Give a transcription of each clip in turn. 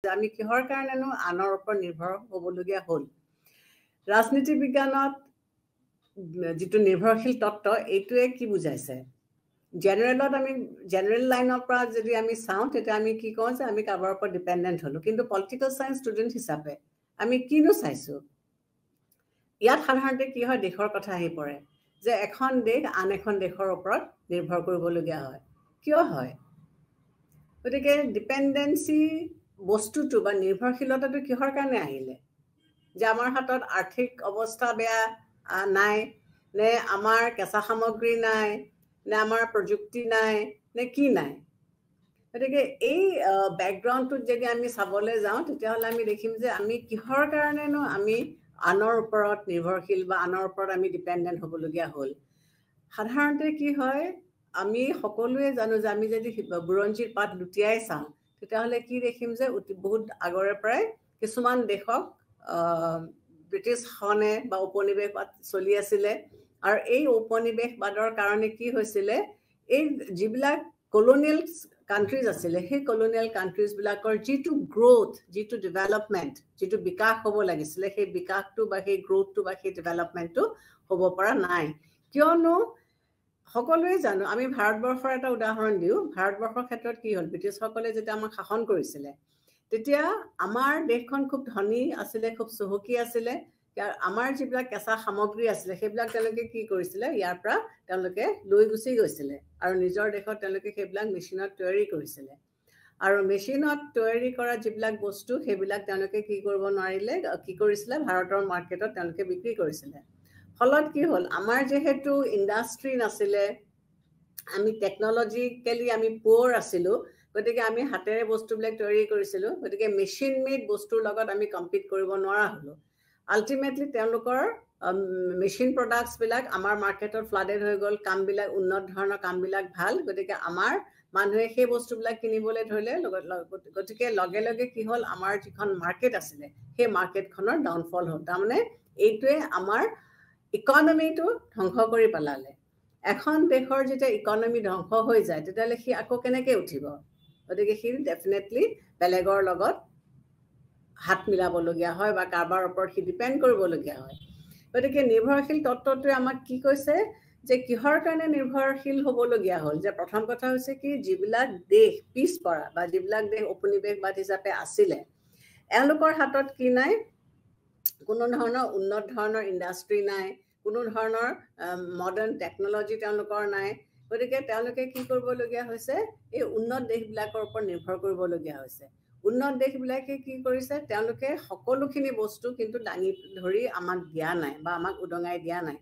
আমি কিহৰ কাৰণেনো আনৰ ওপৰত নিৰ্ভৰ হ'বলগীয়া হ'ল ৰাজনীতি বিজ্ঞানত যিটো নিৰ্ভৰশীল তত্ত্ব এইটোৱে কি বুজাইছে জেনেৰেলত আমি জেনেৰেল লাইনৰ পৰা যদি আমি চাওঁ তেতিয়া আমি কি কওঁ যে আমি কাৰোবাৰ ওপৰত ডিপেণ্ডেণ্ট হ'লো কিন্তু পলিটিকেল সায়েন্স ষ্টুডেণ্ট হিচাপে আমি কিনো চাইছো ইয়াত সাধাৰণতে কি হয় দেশৰ কথা আহি পৰে যে এখন দেশ আন এখন দেশৰ ওপৰত নিৰ্ভৰ কৰিবলগীয়া হয় কিয় হয় গতিকে ডিপেন্ডেন্সি বস্তুটো বা নিৰ্ভৰশীলতাটো কিহৰ কাৰণে আহিলে যে আমাৰ হাতত আৰ্থিক অৱস্থা বেয়া নাই নে আমাৰ কেঁচা সামগ্ৰী নাই নে আমাৰ প্ৰযুক্তি নাই নে কি নাই গতিকে এই বেকগ্ৰাউণ্ডটোত যদি আমি চাবলৈ যাওঁ তেতিয়াহ'লে আমি দেখিম যে আমি কিহৰ কাৰণেনো আমি আনৰ ওপৰত নিৰ্ভৰশীল বা আনৰ ওপৰত আমি ডিপেণ্ডেণ্ট হ'বলগীয়া হ'ল সাধাৰণতে কি হয় আমি সকলোৱে জানো যে আমি যদি বুৰঞ্জীৰ পাত লুটিয়াই চাওঁ তেতিয়াহ'লে কি দেখিম যে বহুত আগৰে পৰাই কিছুমান দেশক ব্ৰিটিছ শাসনে বা উপনিৱেশবাদ চলি আছিলে আৰু এই উপনিৱেশবাদৰ কাৰণে কি হৈছিলে এই যিবিলাক কলোনিয়েল কাণ্ট্ৰিজ আছিলে সেই কলোনিয়েল কাণ্ট্ৰিজ বিলাকৰ যিটো গ্ৰোথ যিটো ডেভেলপমেণ্ট যিটো বিকাশ হ'ব লাগিছিলে সেই বিকাশটো বা সেই গ্ৰোথটো বা সেই ডেভেলপমেণ্টটো হ'ব পৰা নাই কিয়নো সকলোৱে জানো আমি ভাৰতবৰ্ষৰ এটা উদাহৰণ দিওঁ ভাৰতবৰ্ষৰ ক্ষেত্ৰত কি হ'ল ব্ৰিটিছসকলে যেতিয়া আমাক শাসন কৰিছিলে তেতিয়া আমাৰ দেশখন খুব ধনী আছিলে খুব চহকী আছিলে আমাৰ যিবিলাক কেঁচা সামগ্ৰী আছিলে সেইবিলাক তেওঁলোকে কি কৰিছিলে ইয়াৰ পৰা তেওঁলোকে লৈ গুচি গৈছিলে আৰু নিজৰ দেশত তেওঁলোকে সেইবিলাক মেচিনত তৈয়াৰী কৰিছিলে আৰু মেচিনত তৈয়াৰী কৰা যিবিলাক বস্তু সেইবিলাক তেওঁলোকে কি কৰিব নোৱাৰিলে কি কৰিছিলে ভাৰতৰ মাৰ্কেটত তেওঁলোকে বিক্ৰী কৰিছিলে ফলত কি হ'ল আমাৰ যেহেতু ইণ্ডাষ্ট্ৰি নাছিলে আমি টেকনলজিক্যালি আমি পুৱাৰ আছিলো গতিকে আমি হাতেৰে বস্তুবিলাক তৈয়াৰী কৰিছিলো গতিকে মেচিন মেড বস্তুৰ লগত আমি কম্পিট কৰিব নোৱাৰা হলো আল্টিমেটলি তেওঁলোকৰ মেচিন প্ৰডাক্টছ বিলাক আমাৰ মাৰ্কেটত ফ্লাডেড হৈ গ'ল কামবিলাক উন্নত ধৰণৰ কামবিলাক ভাল গতিকে আমাৰ মানুহে সেই বস্তুবিলাক কিনিবলৈ ধৰিলে গতিকে লগে লগে কি হ'ল আমাৰ যিখন মাৰ্কেট আছিলে সেই মাৰ্কেটখনৰ ডাউনফল হ'ল তাৰমানে এইটোৱে আমাৰ ইকনমিটো ধ্বংস কৰি পেলালে এখন দেশৰ যেতিয়া ইকনমি ধ্বংস হৈ যায় তেতিয়াহ'লে সি আকৌ কেনেকৈ উঠিব গতিকে সি ডেফিনেটলি বেলেগৰ লগত হাত মিলাবলগীয়া হয় বা কাৰোবাৰ ওপৰত সি ডিপেণ্ড কৰিবলগীয়া হয় গতিকে নিৰ্ভৰশীল তত্ত্বটোৱে আমাক কি কৈছে যে কিহৰ কাৰণে নিৰ্ভৰশীল হ'বলগীয়া হ'ল যে প্ৰথম কথা হৈছে কি যিবিলাক দেশ পিছপৰা বা যিবিলাক দেশ উপনিৱেশবাদ হিচাপে আছিলে এওঁলোকৰ হাতত কি নাই কোনো ধৰণৰ উন্নত ধৰণৰ ইণ্ডাষ্ট্ৰি নাই কোনো ধৰণৰ মডাৰ্ণ টেকনলজি তেওঁলোকৰ নাই গতিকে তেওঁলোকে কি কৰিবলগীয়া হৈছে এই উন্নত দেশবিলাকৰ ওপৰত নিৰ্ভৰ কৰিবলগীয়া হৈছে উন্নত দেশবিলাকে কি কৰিছে তেওঁলোকে সকলোখিনি বস্তু কিন্তু দাঙি ধৰি আমাক দিয়া নাই বা আমাক উদঙাই দিয়া নাই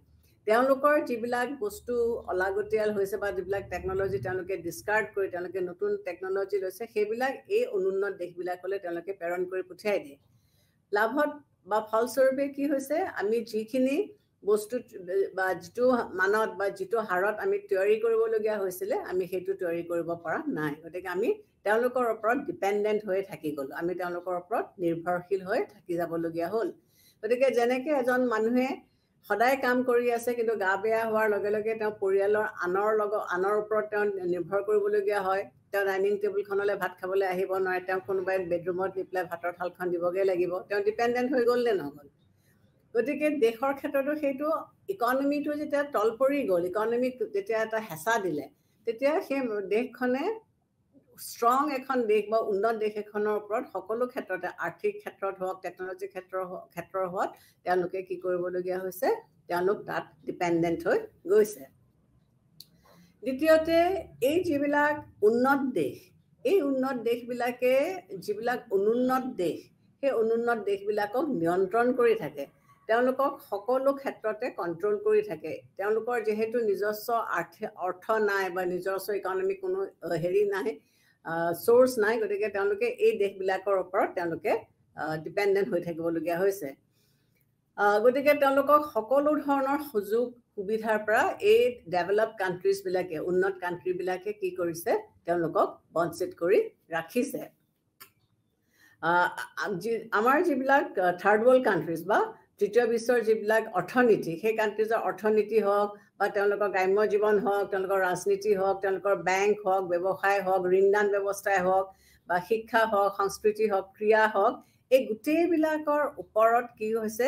তেওঁলোকৰ যিবিলাক বস্তু অলাগতিয়াল হৈছে বা যিবিলাক টেকনলজি তেওঁলোকে ডিসকাৰ্ড কৰি তেওঁলোকে নতুন টেকনলজি লৈছে সেইবিলাক এই অনুন্নত দেশবিলাকলৈ তেওঁলোকে প্ৰেৰণ কৰি পঠিয়াই দিয়ে লাভত বা ফলস্বৰূপে কি হৈছে আমি যিখিনি বস্তু বা যিটো মানত বা যিটো হাৰত আমি তৈয়াৰী কৰিবলগীয়া হৈছিলে আমি সেইটো তৈয়াৰী কৰিব পৰা নাই গতিকে আমি তেওঁলোকৰ ওপৰত ডিপেণ্ডেণ্ট হৈ থাকি গ'লো আমি তেওঁলোকৰ ওপৰত নিৰ্ভৰশীল হৈ থাকি যাবলগীয়া হ'ল গতিকে যেনেকৈ এজন মানুহে সদায় কাম কৰি আছে কিন্তু গা বেয়া হোৱাৰ লগে লগে তেওঁ পৰিয়ালৰ আনৰ ওপৰত তেওঁ নিৰ্ভৰ কৰিবলগীয়া হয় তেওঁ ডাইনিং টেবুলখনলৈ ভাত খাবলৈ আহিব নোৱাৰে তেওঁ কোনোবাই বেডৰুমত নি পেলাই ভাতৰ থালখন দিবগৈ লাগিব তেওঁ ডিপেণ্ডেণ্ট হৈ গ'ল নে নহ'ল গতিকে দেশৰ ক্ষেত্ৰতো সেইটো ইকনমিটো যেতিয়া তল পৰি গ'ল ইকনমিক যেতিয়া এটা হেঁচা দিলে তেতিয়া সেই দেশখনে ষ্ট্ৰং এখন দেশ বা উন্নত দেশ এখনৰ ওপৰত সকলো ক্ষেত্ৰতে আৰ্থিক ক্ষেত্ৰত হওক টেকনলজি ক্ষেত্ৰৰ হওক তেওঁলোকে কি কৰিবলগীয়া হৈছে তেওঁলোক তাত ডিপেণ্ডেণ্ট হৈ গৈছে দ্বিতীয়তে এই যিবিলাক উন্নত দেশ এই উন্নত দেশবিলাকে যিবিলাক অনুন্নত দেশ সেই অনুন্নত দেশবিলাকক নিয়ন্ত্ৰণ কৰি থাকে তেওঁলোকক সকলো ক্ষেত্ৰতে কন্ট্ৰোল কৰি থাকে তেওঁলোকৰ যেহেতু নিজস্ব অৰ্থ নাই বা নিজস্ব ইকনমিক কোনো হেৰি নাই সোৰ্স নাই গতিকে তেওঁলোকে এই দেশবিলাকৰ ওপৰত তেওঁলোকে ডিপেণ্ডেণ্ট হৈ থাকিবলগীয়া হৈছে গতিকে তেওঁলোকক সকলো ধৰণৰ সুযোগ সুবিধাৰ পৰা এই ডেভেলপ কাণ্ট্ৰিজ বিলাকে উন্নত কাণ্ট্ৰি বিলাকে কি কৰিছে তেওঁলোকক বঞ্চিত কৰি ৰাখিছে আমাৰ যিবিলাক থাৰ্ড ৱৰ্ল্ড কাণ্ট্ৰিজ বা তৃতীয় বিশ্বৰ যিবিলাক অৰ্থনীতি সেই কাণ্ট্ৰিজৰ অৰ্থনীতি হওক বা তেওঁলোকৰ গ্ৰাম্য জীৱন হওক তেওঁলোকৰ ৰাজনীতি হওক তেওঁলোকৰ বেংক হওক ব্যৱসায় হওক ঋণদান ব্যৱস্থাই হওক বা শিক্ষা হওক সংস্কৃতি হওক ক্ৰিয়া হওক এই গোটেইবিলাকৰ ওপৰত কি হৈছে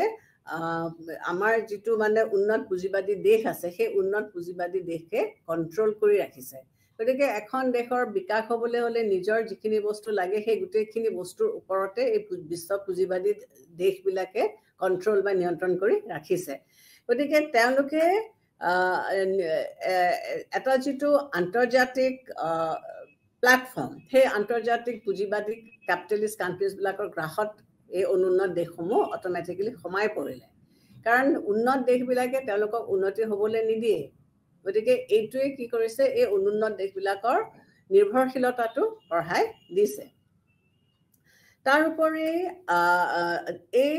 আমাৰ যিটো মানে উন্নত পুঁজিবাদী দেশ আছে সেই উন্নত পুঁজিবাদী দেশে কণ্ট্ৰল কৰি ৰাখিছে গতিকে এখন দেশৰ বিকাশ হ'বলৈ হ'লে নিজৰ যিখিনি বস্তু লাগে সেই গোটেইখিনি বস্তুৰ ওপৰতে এই বিশ্ব পুঁজিবাদী দেশবিলাকে কণ্ট্ৰল বা নিয়ন্ত্ৰণ কৰি ৰাখিছে গতিকে তেওঁলোকে এটা যিটো আন্তৰ্জাতিক প্লেটফৰ্ম সেই আন্তৰ্জাতিক পুঁজিবাদী কেপিটেলিষ্ট কাণ্ট্ৰিজবিলাকৰ গ্ৰাসত এই অনুন্নত দেশসমূহ অট'মেটিকেলি সোমাই পৰিলে কাৰণ উন্নত দেশবিলাকে তেওঁলোকক উন্নতি হ'বলৈ নিদিয়ে গতিকে এইটোৱে কি কৰিছে এই অনুন্নত দেশবিলাকৰ নিৰ্ভৰশীলতাটো বঢ়াই দিছে তাৰোপৰি এই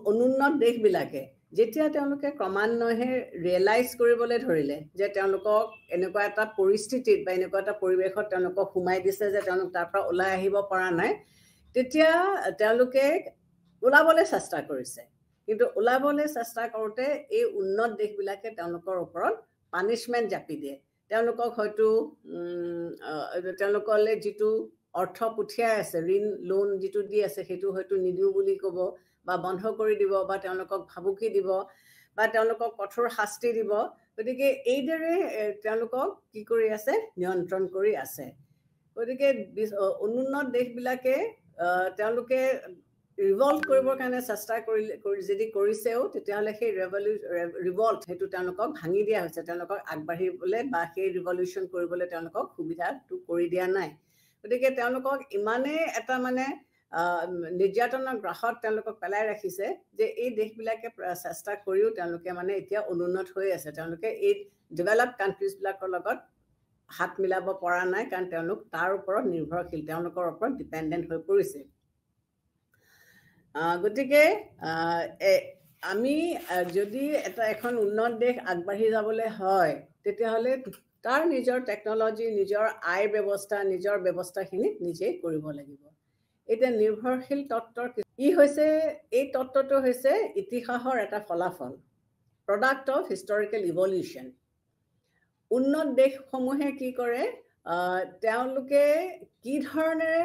অনুন্নত দেশবিলাকে যেতিয়া তেওঁলোকে ক্ৰমান্বয়ে ৰিয়েলাইজ কৰিবলৈ ধৰিলে যে তেওঁলোকক এনেকুৱা এটা পৰিস্থিতিত বা এনেকুৱা এটা পৰিৱেশত তেওঁলোকক সোমাই দিছে যে তেওঁলোক তাৰ পৰা ওলাই আহিব পৰা নাই তেতিয়া তেওঁলোকে ওলাবলৈ চেষ্টা কৰিছে কিন্তু ওলাবলৈ চেষ্টা কৰোঁতে এই উন্নত দেশবিলাকে তেওঁলোকৰ ওপৰত পানিছমেণ্ট জাপি দিয়ে তেওঁলোকক হয়তো তেওঁলোকলৈ যিটো অৰ্থ পঠিয়াই আছে ঋণ লোন যিটো দি আছে সেইটো হয়তো নিদিওঁ বুলি ক'ব বা বন্ধ কৰি দিব বা তেওঁলোকক ভাবুকি দিব বা তেওঁলোকক কঠোৰ শাস্তি দিব গতিকে এইদৰে তেওঁলোকক কি কৰি আছে নিয়ন্ত্ৰণ কৰি আছে গতিকে অনুন্নত দেশবিলাকে তেওঁলোকে ৰিভল্ট কৰিবৰ কাৰণে চেষ্টা যদি কৰিছেও তেতিয়াহ'লে সেই ৰিভল্ট সেইটো তেওঁলোকক ভাঙি দিয়া হৈছে তেওঁলোকক আগবাঢ়িবলৈ বা সেই ৰিভলিউশ্যন কৰিবলৈ তেওঁলোকক সুবিধাটো কৰি দিয়া নাই গতিকে তেওঁলোকক ইমানেই এটা মানে নিৰ্যাতনৰ গ্ৰাসত তেওঁলোকক পেলাই ৰাখিছে যে এই দেশবিলাকে চেষ্টা কৰিও তেওঁলোকে মানে এতিয়া অনুন্নত হৈ আছে তেওঁলোকে এই ডেভেলপ কাণ্ট্ৰিজবিলাকৰ লগত হাত মিলাব পৰা নাই কাৰণ তেওঁলোক তাৰ ওপৰত নিৰ্ভৰশীল তেওঁলোকৰ ওপৰত ডিপেণ্ডেণ্ট হৈ পৰিছে গতিকে আমি যদি এখন উন্নত দেশ আগবাঢ়ি যাবলৈ হয় তেতিয়াহ'লে তাৰ নিজৰ টেকন'লজি নিজৰ আয় ব্যৱস্থা নিজৰ ব্যৱস্থাখিনি নিজেই কৰিব লাগিব এতিয়া নিৰ্ভৰশীল তত্ত্বৰ এই তত্ত্বটো হৈছে ইতিহাসৰ এটা ফলাফল প্ৰডাক্ট অফ হিষ্টৰিকেল ইভলিউশ্যন উন্নত দেশসমূহে কি কৰে তেওঁলোকে কি ধৰণেৰে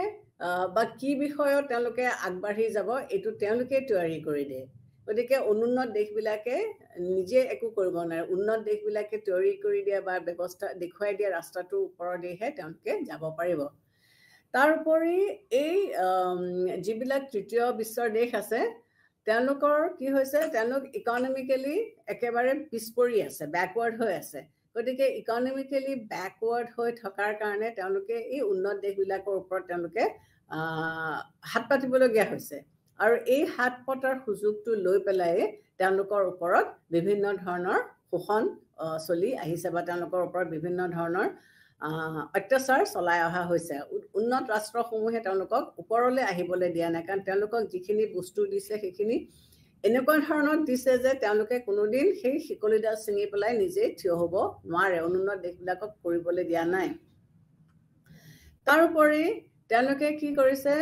বা কি বিষয়ত তেওঁলোকে আগবাঢ়ি যাব এইটো তেওঁলোকে তৈয়াৰী কৰি দিয়ে গতিকে অনুন্নত দেশবিলাকে নিজে একো কৰিব নোৱাৰে উন্নত দেশবিলাকে তৈয়াৰী কৰি দিয়া বা ব্যৱস্থা দেখুৱাই দিয়া ৰাস্তাটোৰ ওপৰতেহে তেওঁলোকে যাব পাৰিব তাৰোপৰি এই যিবিলাক তৃতীয় বিশ্বৰ দেশ আছে তেওঁলোকৰ কি হৈছে তেওঁলোক ইকনমিকেলি একেবাৰে পিছ পৰি আছে বেকৱাৰ্ড হৈ আছে গতিকে ইকনমিকেলি বেকৱাৰ্ড হৈ থকাৰ কাৰণে তেওঁলোকে এই উন্নত দেশবিলাকৰ ওপৰত তেওঁলোকে হাত পাতিবলগীয়া হৈছে আৰু এই হাত পতাৰ সুযোগটো লৈ পেলাই তেওঁলোকৰ ওপৰত বিভিন্ন ধৰণৰ শোষণ চলি আহিছে বা তেওঁলোকৰ ওপৰত বিভিন্ন ধৰণৰ অত্যাচাৰ চলাই অহা হৈছে উন্নত ৰাষ্ট্ৰসমূহে তেওঁলোকক ওপৰলৈ আহিবলৈ দিয়া নাই কাৰণ তেওঁলোকক যিখিনি বস্তু দিছে সেইখিনি এনেকুৱা ধৰণৰ দিছে যে তেওঁলোকে কোনোদিন সেই শিকলিডাল ছিঙি পেলাই নিজেই থিয় হ'ব নোৱাৰে অনুন্নত দেশবিলাকক কৰিবলৈ দিয়া নাই তাৰোপৰি তেওঁলোকে কি কৰিছে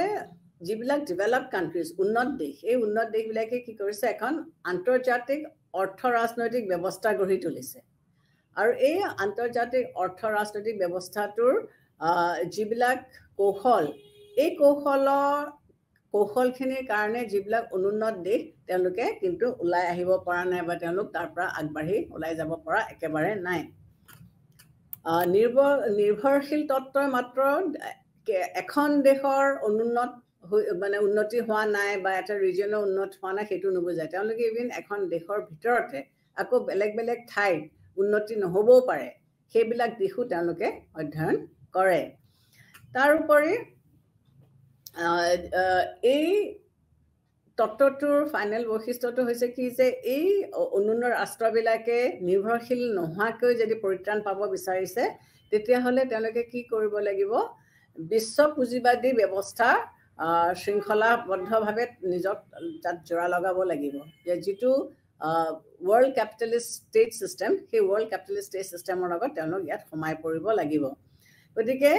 যিবিলাক ডেভেলপ কাণ্ট্ৰিজ উন্নত দেশ এই উন্নত দেশবিলাকে কি কৰিছে এখন আন্তৰ্জাতিক অৰ্থ ৰাজনৈতিক ব্যৱস্থা গঢ়ি তুলিছে আৰু এই আন্তৰ্জাতিক অৰ্থ ৰাজনৈতিক ব্যৱস্থাটোৰ যিবিলাক কৌশল এই কৌশলখিনিৰ কাৰণে যিবিলাক অনুন্নত দেশ তেওঁলোকে কিন্তু ওলাই আহিব পৰা নাই বা তেওঁলোক তাৰ পৰা আগবাঢ়ি ওলাই যাব পৰা একেবাৰে নাই নিৰ্ভৰশীল তত্ত্বই মাত্ৰ এখন দেশৰ অনুন্নত মানে উন্নতি হোৱা নাই বা এটা ৰিজনৰ উন্নত হোৱা নাই সেইটো নুবুজায় তেওঁলোকে ইভিন এখন দেশৰ ভিতৰতে আকৌ বেলেগ বেলেগ ঠাইত উন্নতি নহ'বও পাৰে সেইবিলাক দিশো তেওঁলোকে অধ্যয়ন কৰে তাৰোপৰি এই তত্ত্বটোৰ ফাইনেল বৈশিষ্ট্যটো হৈছে কি যে এই অনুন্নত ৰাষ্ট্ৰবিলাকে নিৰ্ভৰশীল নোহোৱাকৈ যদি পৰিত্ৰাণ পাব বিচাৰিছে তেতিয়াহ'লে তেওঁলোকে কি কৰিব লাগিব বিশ্ব পুঁজিবাদী ব্যৱস্থা শৃংখলাবদ্ধভাৱে নিজক তাত জোৰা লগাব লাগিব যে যিটো ৱৰ্ল্ড কেপিটেলিষ্ট ষ্টেট ছিষ্টেম সেই ৱৰ্ল্ড কেপিটেলিষ্ট ষ্টেট ছিষ্টেমৰ লগত তেওঁলোক ইয়াত সোমাই পৰিব লাগিব গতিকে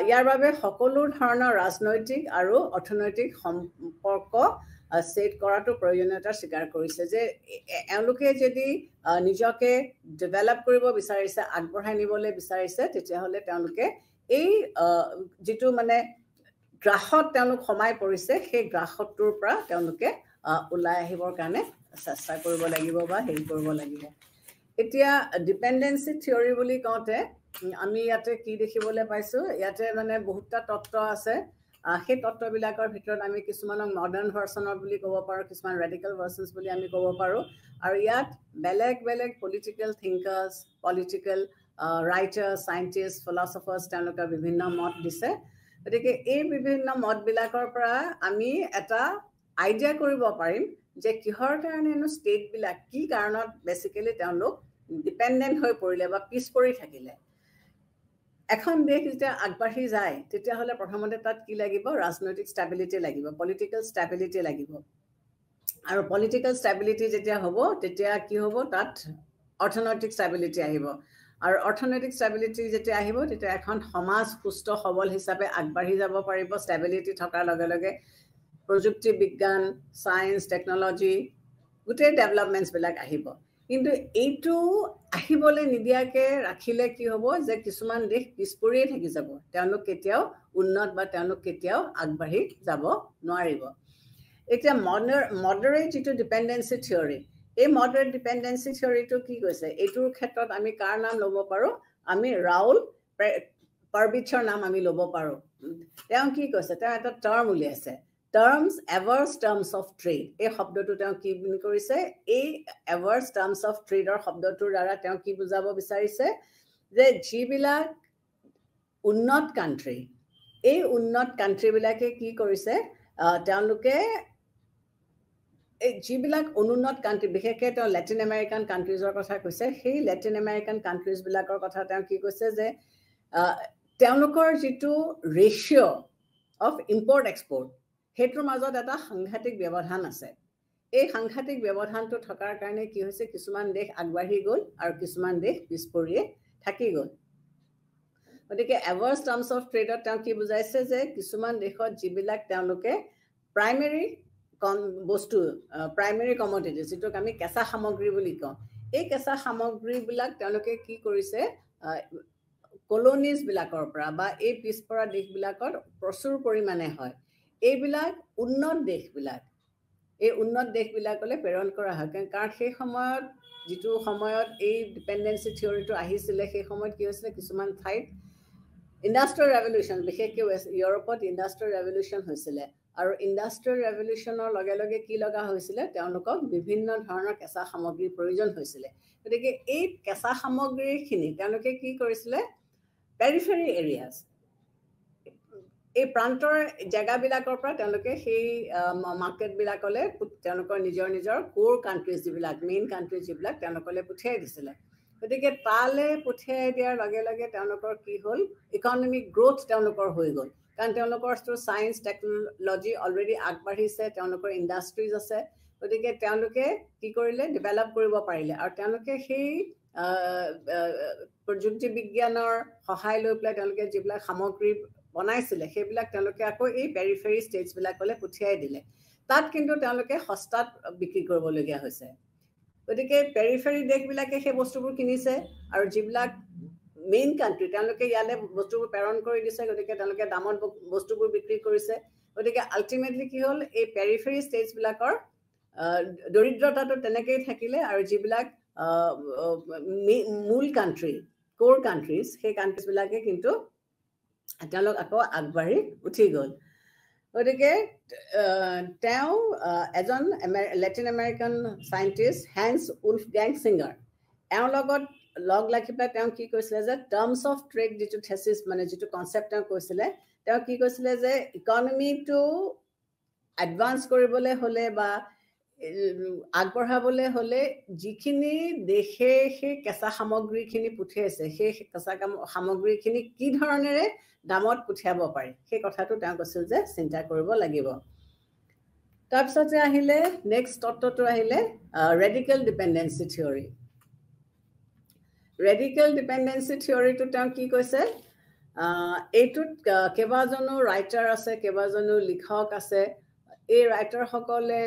ইয়াৰ বাবে সকলো ধৰণৰ ৰাজনৈতিক আৰু অৰ্থনৈতিক সম্পৰ্ক সেট কৰাটো প্ৰয়োজনীয়তা স্বীকাৰ কৰিছে যে এওঁলোকে যদি নিজকে ডেভেলপ কৰিব বিচাৰিছে আগবঢ়াই নিবলৈ বিচাৰিছে তেতিয়াহ'লে তেওঁলোকে এই যিটো মানে গ্ৰাহত তেওঁলোক সমাই পৰিছে সেই গ্ৰাহটোৰ পৰা তেওঁলোকে ওলাই আহিবৰ কাৰণে চেষ্টা কৰিব লাগিব বা হেৰি কৰিব লাগিব এতিয়া ডিপেন্ডেন্সি থিওৰি বুলি কওঁতে আমি ইয়াতে কি দেখিবলৈ পাইছো ইয়াতে মানে বহুতটা তত্ত্ব আছে সেই তত্ত্ববিলাকৰ ভিতৰত আমি কিছুমানক মডাৰ্ণ ভাৰ্চনৰ বুলি ক'ব পাৰোঁ কিছুমান ৰেডিকেল ভাৰ্চনছ বুলি আমি ক'ব পাৰোঁ আৰু ইয়াত বেলেগ বেলেগ political thinkers political writers scientist philosophers তেওঁলোকে বিভিন্ন মত দিছে গতিকে এই বিভিন্ন মতবিলাকৰ পৰা আমি এটা আইডিয়া কৰিব পাৰিম যে কিহৰ কাৰণেনো ষ্টেটবিলাক কি কাৰণত বেছিকেলি তেওঁলোক ডিপেণ্ডেণ্ট হৈ পৰিলে বা পিছ পৰি থাকিলে এখন দেশ যেতিয়া আগবাঢ়ি যায় তেতিয়াহ'লে প্ৰথমতে তাত কি লাগিব ৰাজনৈতিক ষ্টেবিলিটি লাগিব পলিটিকেল ষ্টেবিলিটি লাগিব আৰু পলিটিকেল ষ্টেবিলিটি যেতিয়া হ'ব তেতিয়া কি হ'ব তাত অৰ্থনৈতিক ষ্টেবিলিটি আহিব আৰু অৰ্থনৈতিক ষ্টেবিলিটি যেতিয়া আহিব তেতিয়া এখন সমাজ সুস্থ সবল হিচাপে আগবাঢ়ি যাব পাৰিব ষ্টেবিলিটি থকাৰ লগে লগে প্ৰযুক্তি বিজ্ঞান সায়েন্স টেকনলজি গোটেই ডেভেলপমেণ্টছবিলাক আহিব কিন্তু এইটো আহিবলৈ নিদিয়াকে ৰাখিলে কি হ'ব যে কিছুমান দেশ পিছপৰিয়ে থাকি যাব তেওঁলোক কেতিয়াও উন্নত বা তেওঁলোক কেতিয়াও আগবাঢ়ি যাব নোৱাৰিব এতিয়া মডাৰেট যিটো ডিপেন্ডেন্সি থিওৰি এই মডাৰেট ডিপেন্ডেন্সি থিওৰিটো কি কৈছে এইটোৰ ক্ষেত্ৰত আমি কাৰ নাম ল'ব পাৰোঁ আমি ৰাউল পাৰ্বিছৰ নাম আমি ল'ব পাৰোঁ তেওঁ কি কৈছে তেওঁ এটা টাৰ্ম উলিয়াইছে terms adverse terms of trade এই শব্দটো তেওঁ কি কৰিছে এই adverse terms of trade ৰ শব্দটোৰ দ্বাৰা তেওঁ কি বুজাব বিচাৰিছে যে যিবিলাক উন্নত কান্ট্ৰি এই উন্নত কান্ট্ৰি বিলাকে কি কৰিছে তেওঁলোকে এই যিবিলাক অনুন্নত কান্ট্ৰি বিশেষকৈ তেওঁ লেটিন আমেৰিকান কান্ট্ৰিজৰ কথা কৈছে সেই লেটিন আমেৰিকান কান্ট্ৰিজ বিলাকৰ কথা তেওঁ কি কৈছে যে তেওঁলোকৰ যিটো ৰেচিঅ' অফ ইম্পৰ্ট এক্সপৰ্ট হেতুৰ মাজত এটা সাংঘাতিক ব্যৱধান আছে এই সাংঘাতিক ব্যৱধানটো থকাৰ কাৰণে কি হৈছে কিছুমান দেশ আগবাঢ়ি গ'ল আৰু কিছুমান দেশ পিছপৰিয়ে থাকি গ'ল গতিকে এভাৰ্ছ টাৰ্মছ অফ ট্ৰেডত তেওঁ কি বুজাইছে যে কিছুমান দেশত যিবিলাক তেওঁলোকে প্ৰাইমেৰী বস্তু প্ৰাইমেৰী কমোডিটি যিটোক আমি কেঁচা সামগ্ৰী বুলি কওঁ এই কেঁচা সামগ্ৰীবিলাক তেওঁলোকে কি কৰিছে কলনিজ বিলাকৰ পৰা বা এই পিছপৰা দেশবিলাকত প্ৰচুৰ পৰিমাণে হয় এইবিলাক উন্নত দেশবিলাক এই উন্নত দেশবিলাকলৈ প্ৰেৰণ কৰা হয় কাৰণ সেই সময়ত যিটো সময়ত এই ডিপেন্ডেন্সি থিওৰিটো আহিছিলে সেই সময়ত কি হৈছিলে কিছুমান ঠাইত ইণ্ডাষ্ট্ৰিয়েল ৰেভলিউশ্যন বিশেষকৈ ইউৰোপত ইণ্ডাষ্ট্ৰিয়েল ৰেভলিউশ্যন হৈছিলে আৰু ইণ্ডাষ্ট্ৰিয়েল ৰেভলিউশ্যনৰ লগে লগে কি লগা হৈছিলে তেওঁলোকক বিভিন্ন ধৰণৰ কেঁচা সামগ্ৰীৰ প্ৰয়োজন হৈছিলে গতিকে এই কেঁচা সামগ্ৰীখিনি তেওঁলোকে কি কৰিছিলে পেৰিফেৰী এৰিয়াজ এই প্ৰান্তৰ জেগাবিলাকৰ পৰা তেওঁলোকে সেই মাৰ্কেটবিলাকলৈ তেওঁলোকৰ নিজৰ নিজৰ কোৰ কাণ্ট্ৰিজ যিবিলাক মেইন কাণ্ট্ৰিজ যিবিলাক তেওঁলোকলৈ পঠিয়াই দিছিলে গতিকে তালৈ পঠিয়াই দিয়াৰ লগে লগে তেওঁলোকৰ কি হ'ল ইকনমিক গ্ৰোথ তেওঁলোকৰ হৈ গ'ল কাৰণ তেওঁলোকৰ চায়েন্স টেকনলজি অলৰেডি আগবাঢ়িছে তেওঁলোকৰ ইণ্ডাষ্ট্ৰিজ আছে গতিকে তেওঁলোকে কি কৰিলে ডেভেলপ কৰিব পাৰিলে আৰু তেওঁলোকে সেই প্ৰযুক্তি বিজ্ঞানৰ সহায় লৈ পেলাই তেওঁলোকে যিবিলাক সামগ্ৰী বনাইছিলে সেইবিলাক তেওঁলোকে আকৌ এই পেৰিফেৰী ষ্টেটছবিলাকলৈ পঠিয়াই দিলে তাত কিন্তু তেওঁলোকে সস্তাত বিক্ৰী কৰিবলগীয়া হৈছে গতিকে পেৰিফেৰী দেশবিলাকে সেই বস্তুবোৰ কিনিছে আৰু যিবিলাক মেইন কাণ্ট্ৰি তেওঁলোকে ইয়ালৈ বস্তুবোৰ প্ৰেৰণ কৰি দিছে গতিকে তেওঁলোকে দামত বস্তুবোৰ বিক্ৰী কৰিছে গতিকে আল্টিমেটলি কি হ'ল এই পেৰিফেৰী ষ্টেটছবিলাকৰ দৰিদ্ৰতাটো তেনেকেই থাকিলে আৰু যিবিলাক মূল কাণ্ট্ৰি কোৰ কাণ্ট্ৰিজ সেই কাণ্ট্ৰিজবিলাকে কিন্তু তেওঁলোক আকৌ আগবাঢ়ি উঠি গ'ল গতিকে তেওঁ এজন Latin American scientist Hans Wolfgang Singer এওঁৰ লগত লগ লাগি পেলাই তেওঁ কি কৈছিলে যে টাৰ্মছ অফ ট্ৰেড যিটো থেচিছ মানে যিটো কনচেপ্ট তেওঁ কৈছিলে তেওঁ কি কৈছিলে যে ইকনমিটো এডভান্স কৰিবলৈ হ'লে বা আগবঢ়াবলৈ হ'লে যিখিনি দেশে সেই কেঁচা সামগ্ৰীখিনি পঠিয়াইছে সেই কেঁচা সামগ্ৰীখিনি কি ধৰণেৰে দামত পঠিয়াব পাৰি সেই কথাটো তেওঁ কৈছিল যে চিন্তা কৰিব লাগিব তাৰপিছতে আহিলে নেক্সট তত্ত্বটো আহিলে radical dependency theory radical dependency থিওৰিটো তেওঁ কি কৈছে এইটোত কেইবাজনো ৰাইটাৰ আছে কেইবাজনো লিখক আছে এই ৰাইটাৰসকলে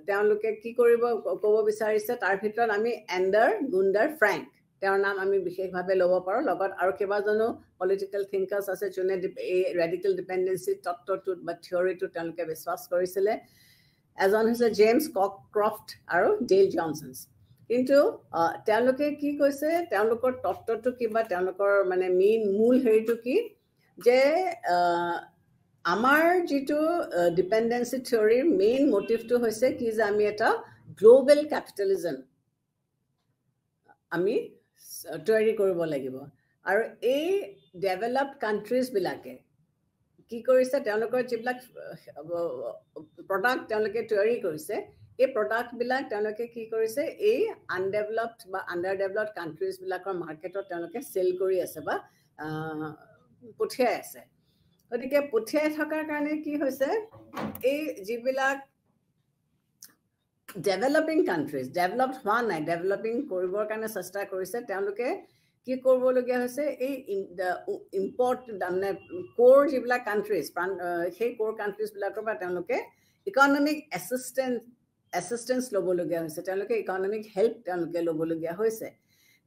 তেওঁলোকে কি কৰিব ক'ব বিচাৰিছে তাৰ ভিতৰত আমি এণ্ডাৰ গুণ্ডাৰ ফ্ৰেংক তেওঁৰ নাম আমি বিশেষভাৱে ল'ব পাৰোঁ লগত আৰু কেইবাজনো পলিটিকেল থিংকাৰ্ছ আছে যোনে এই ৰেডিকেল ডিপেণ্ডেঞ্চি তত্ত্বটোত বা থিয়ৰিটোত তেওঁলোকে বিশ্বাস কৰিছিলে এজন হৈছে জেমছ ক্ৰফ্ট আৰু ডেল জনছন কিন্তু তেওঁলোকে কি কৈছে তেওঁলোকৰ তত্ত্বটো কিবা তেওঁলোকৰ মানে মূল হেৰিটো কি যে আমাৰ যিটো ডিপেণ্ডেঞ্চি থিয়ৰিৰ মেইন মটিভটো হৈছে কি যে আমি এটা গ্ল'বেল কেপিটেলিজম আমি তৈয়াৰী কৰিব লাগিব আৰু এই ডেভেলপড কাণ্ট্ৰিজবিলাকে কি কৰিছে তেওঁলোকৰ যিবিলাক প্ৰডাক্ট তেওঁলোকে তৈয়াৰী কৰিছে এই প্ৰডাক্টবিলাক তেওঁলোকে কি কৰিছে এই আনডেভেলপড বা আণ্ডাৰ ডেভেলপড কাণ্ট্ৰিজবিলাকৰ মাৰ্কেটত তেওঁলোকে চেল কৰি আছে বা পঠিয়াই আছে গতিকে পঠিয়াই থকাৰ কাৰণে কি হৈছে এই যিবিলাক ডেভেলপিং কাণ্ট্ৰিজ ডেভেলপড হোৱা নাই ডেভেলপিং কৰিবৰ কাৰণে চেষ্টা কৰিছে তেওঁলোকে কি কৰিবলগীয়া হৈছে এই ইম্পৰ্ট মানে কোৰ যিবিলাক কাণ্ট্ৰিজ সেই কোৰ কাণ্ট্ৰিজবিলাকৰ পৰা তেওঁলোকে ইকনমিক এছিষ্টেঞ্চ ল'বলগীয়া হৈছে তেওঁলোকে ইকনমিক হেল্প তেওঁলোকে ল'বলগীয়া হৈছে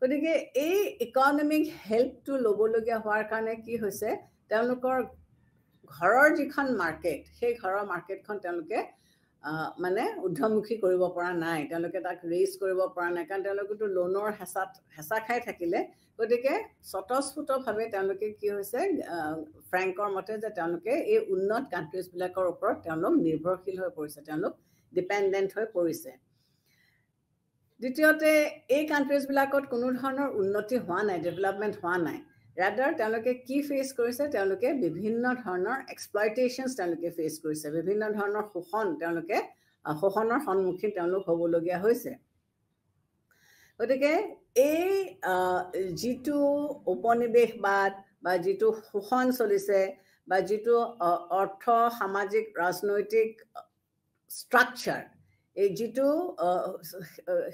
গতিকে এই ইকনমিক হেল্পটো ল'বলগীয়া হোৱাৰ কাৰণে কি হৈছে তেওঁলোকৰ ঘৰৰ যিখন মাৰ্কেট সেই ঘৰৰ মাৰ্কেটখন তেওঁলোকে মানে ঊৰ্ধ্বমুখী কৰিব পৰা নাই তেওঁলোকে তাক ৰেইজ কৰিব পৰা নাই কাৰণ তেওঁলোকেতো লোনৰ হেঁচা খাই থাকিলে গতিকে স্বতঃস্ফূৰ্তভাৱে তেওঁলোকে কি হৈছে ফ্ৰেংকৰ মতে যে তেওঁলোকে এই উন্নত কাণ্ট্ৰিজবিলাকৰ ওপৰত তেওঁলোক নিৰ্ভৰশীল হৈ পৰিছে তেওঁলোক ডিপেণ্ডেণ্ট হৈ পৰিছে দ্বিতীয়তে এই কাণ্ট্ৰিজবিলাকত কোনো ধৰণৰ উন্নতি হোৱা নাই ডেভেলপমেণ্ট হোৱা নাই ৰাদাৰ তেওঁলোকে কি ফেচ কৰিছে তেওঁলোকে বিভিন্ন ধৰণৰ এক্সপ্লয়টেশ্যনছ তেওঁলোকে ফেচ কৰিছে বিভিন্ন ধৰণৰ শোষণৰ সন্মুখীন তেওঁলোক হ'বলগীয়া হৈছে গতিকে এই যিটো উপনিৱেশবাদ বা যিটো শোষণ চলিছে বা যিটো অৰ্থ সামাজিক ৰাজনৈতিক ষ্ট্ৰাকচাৰ এই যিটো